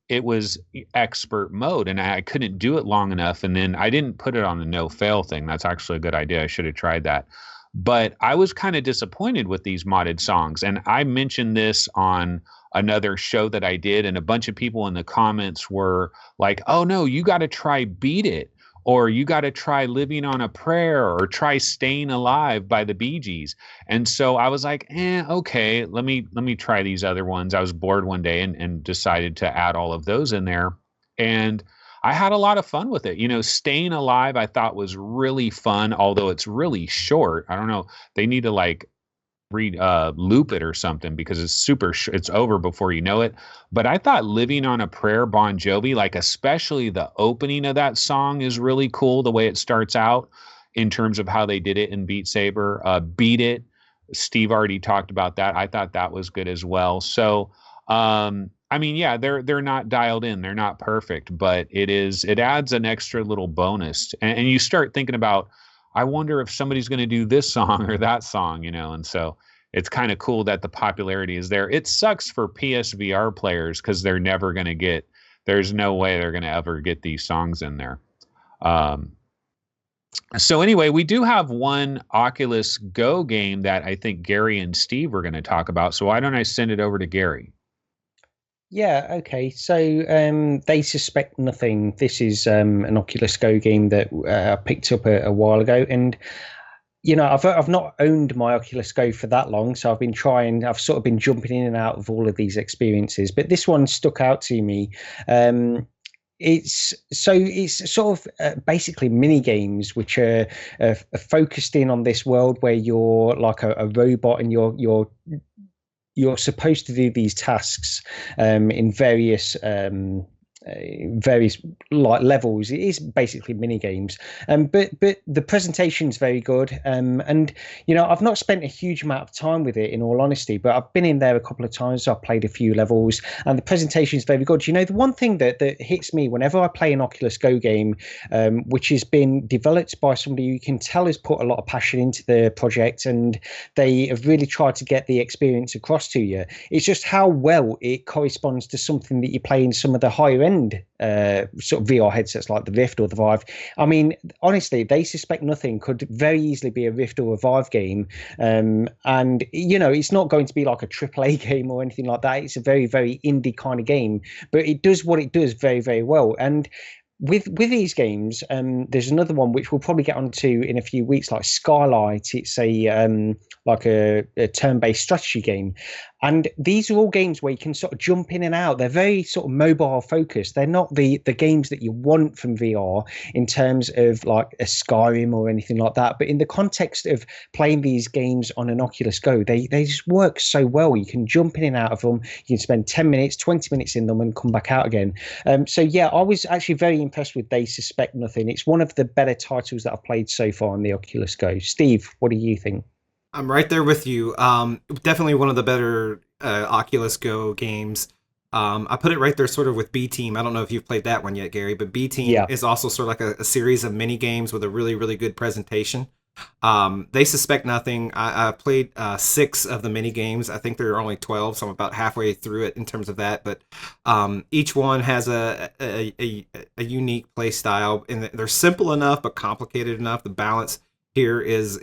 it was expert mode and I couldn't do it long enough. And then I didn't put it on the no fail thing. That's actually a good idea. I should have tried that. But I was kind of disappointed with these modded songs. And I mentioned this on another show that I did, and a bunch of people in the comments were like, oh no, you got to try Beat It, or you got to try Living on a Prayer, or try Staying Alive by the Bee Gees. And so I was like, okay, let me try these other ones. I was bored one day and decided to add all of those in there. And I had a lot of fun with it. You know, Staying Alive I thought was really fun, although it's really short. I don't know. They need to like loop it or something because it's it's over before you know it. But I thought Living on a Prayer, Bon Jovi, like especially the opening of that song is really cool, the way it starts out in terms of how they did it in Beat Saber. Beat It, Steve already talked about that. I thought that was good as well. So I mean, yeah, they're not dialed in, they're not perfect, but it adds an extra little bonus. And you start thinking about, I wonder if somebody's going to do this song or that song, you know, and so it's kind of cool that the popularity is there. It sucks for PSVR players because they're never going to there's no way they're going to ever get these songs in there. So anyway, we do have one Oculus Go game that I think Gary and Steve were going to talk about. So why don't I send it over to Gary? Yeah, okay. So They Suspect Nothing. This is an Oculus Go game that I picked up a while ago, and you know, I've not owned my Oculus Go for that long, so I've sort of been jumping in and out of all of these experiences, but this one stuck out to me. It's sort of basically mini games which are focused in on this world where you're like a robot and you're supposed to do these tasks in various various like levels. It is basically mini games, but the presentation's very good. And you know, I've not spent a huge amount of time with it, in all honesty, but I've been in there a couple of times. So I've played a few levels, and the presentation is very good. You know, the one thing that hits me whenever I play an Oculus Go game, which has been developed by somebody you can tell has put a lot of passion into the project, and they have really tried to get the experience across to you. It's just how well it corresponds to something that you play in some of the higher end sort of VR headsets like the Rift or the Vive. I mean, honestly, They Suspect Nothing could very easily be a Rift or a Vive game. And, you know, it's not going to be like a AAA game or anything like that. It's a very, very indie kind of game, but it does what it does very, very well. And with these games, there's another one which we'll probably get onto in a few weeks, like Skylight. It's a like a turn-based strategy game, and these are all games where you can sort of jump in and out. They're very sort of mobile focused. They're not the games that you want from VR in terms of like a Skyrim or anything like that. But in the context of playing these games on an Oculus Go, they just work so well. You can jump in and out of them. You can spend 10 minutes, 20 minutes in them and come back out again. So yeah, I was actually very impressed with They Suspect Nothing. It's one of the better titles that I've played so far on the Oculus Go. Steve, what do you think? I'm right there with you. Definitely one of the better Oculus Go games. I put it right there sort of with B Team. I don't know if you've played that one yet, Gary, but B Team is also sort of like a series of mini games with a really, really good presentation. They Suspect Nothing. I played 6 of the mini games. I think there are only 12, so I'm about halfway through it in terms of that. But each one has a unique play style, and they're simple enough but complicated enough. The balance here is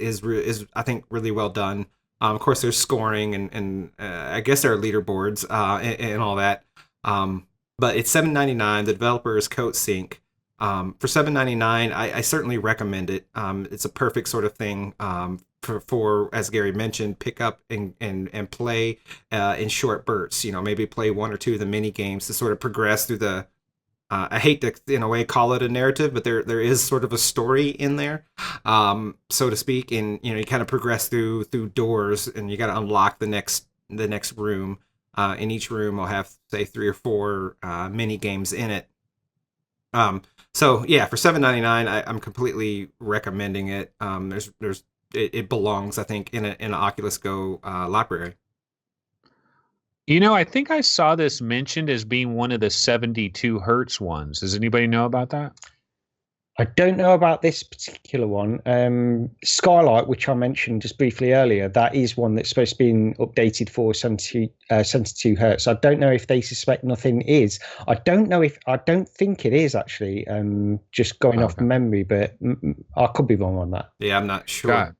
I think really well done. Of course, there's scoring and I guess there are leaderboards and all that. But it's $7.99. The developer is CodeSync. For $7.99, I certainly recommend it. It's a perfect sort of thing for, as Gary mentioned, pick up and play in short bursts. You know, maybe play 1 or 2 of the mini games to sort of progress through the. I hate to, in a way, call it a narrative, but there is sort of a story in there, so to speak. And you know, you kind of progress through doors, and you got to unlock the next room. In each room, will have say 3 or 4 mini games in it. So yeah, for $7.99, I'm completely recommending it. It belongs, I think, in an Oculus Go library. You know, I think I saw this mentioned as being one of the 72 hertz ones. Does anybody know about that? I don't know about this particular one. Skylight, which I mentioned just briefly earlier, that is one that's supposed to be updated for 72 hertz. I don't know if They Suspect Nothing is. I don't think it is actually. Just going off memory, but I could be wrong on that. Yeah, I'm not sure. God.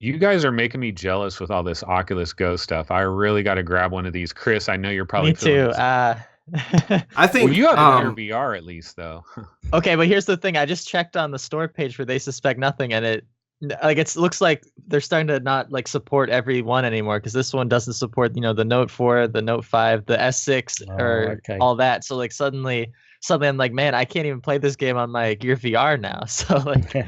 You guys are making me jealous with all this Oculus Go stuff. I really got to grab one of these. Chris, I know you're probably Me too. I think well, you have better VR at least, though. Okay, but here's the thing. I just checked on the store page for They Suspect Nothing, and it looks like they're starting to not like support every one anymore, because this one doesn't support, you know, the Note 4, the Note 5, the S6, or all that. So like suddenly I'm like, man, I can't even play this game on my Gear VR now. So like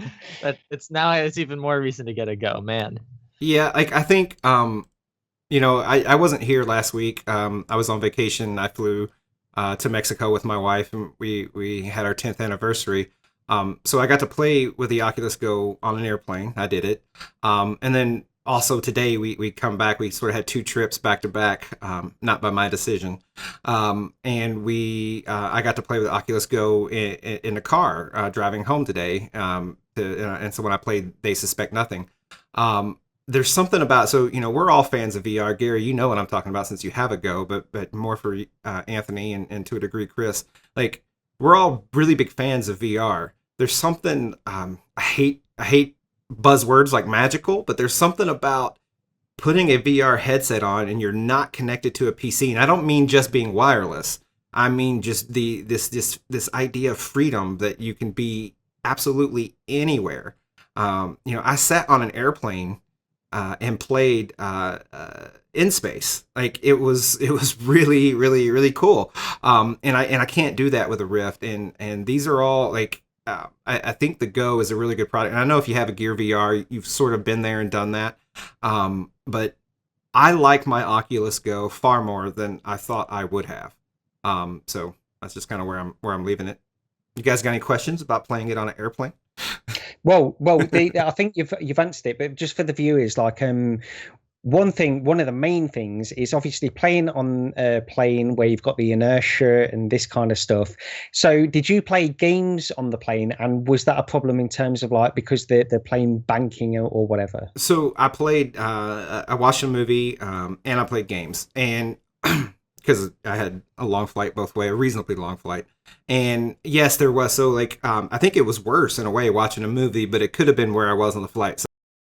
it's even more reason to get a Go, man. Yeah, I think you know, I wasn't here last week. I was on vacation. I flew to Mexico with my wife, and we had our 10th anniversary. So I got to play with the Oculus Go on an airplane. I did it. And then also today we come back. We sort of had 2 trips back to back, not by my decision. And I got to play with Oculus Go in the car driving home today. And so when I played They Suspect Nothing, there's something about, so, you know, we're all fans of VR. Gary, you know what I'm talking about since you have a Go, but more for Anthony and to a degree, Chris. Like, we're all really big fans of VR. There's something, I hate buzzwords like magical, but there's something about putting a VR headset on and you're not connected to a PC. And I don't mean just being wireless. I mean just this idea of freedom that you can be absolutely anywhere. You know, I sat on an airplane and played in space. Like it was really, really, really cool. And I can't do that with a Rift. And these are all like, I think the Go is a really good product. And I know if you have a Gear VR, you've sort of been there and done that. But I like my Oculus Go far more than I thought I would have. So That's just kind of where I'm leaving it. You guys got any questions about playing it on an airplane? Well, I think you've answered it, but just for the viewers, like one of the main things is obviously playing on a plane where you've got the inertia and this kind of stuff. So did you play games on the plane, and was that a problem in terms of like because they're playing banking or whatever? So I played, I watched a movie, and I played games, and because I had a long flight both way, a reasonably long flight. And yes, there was, so like, I think it was worse in a way watching a movie, but it could have been where I was on the flight.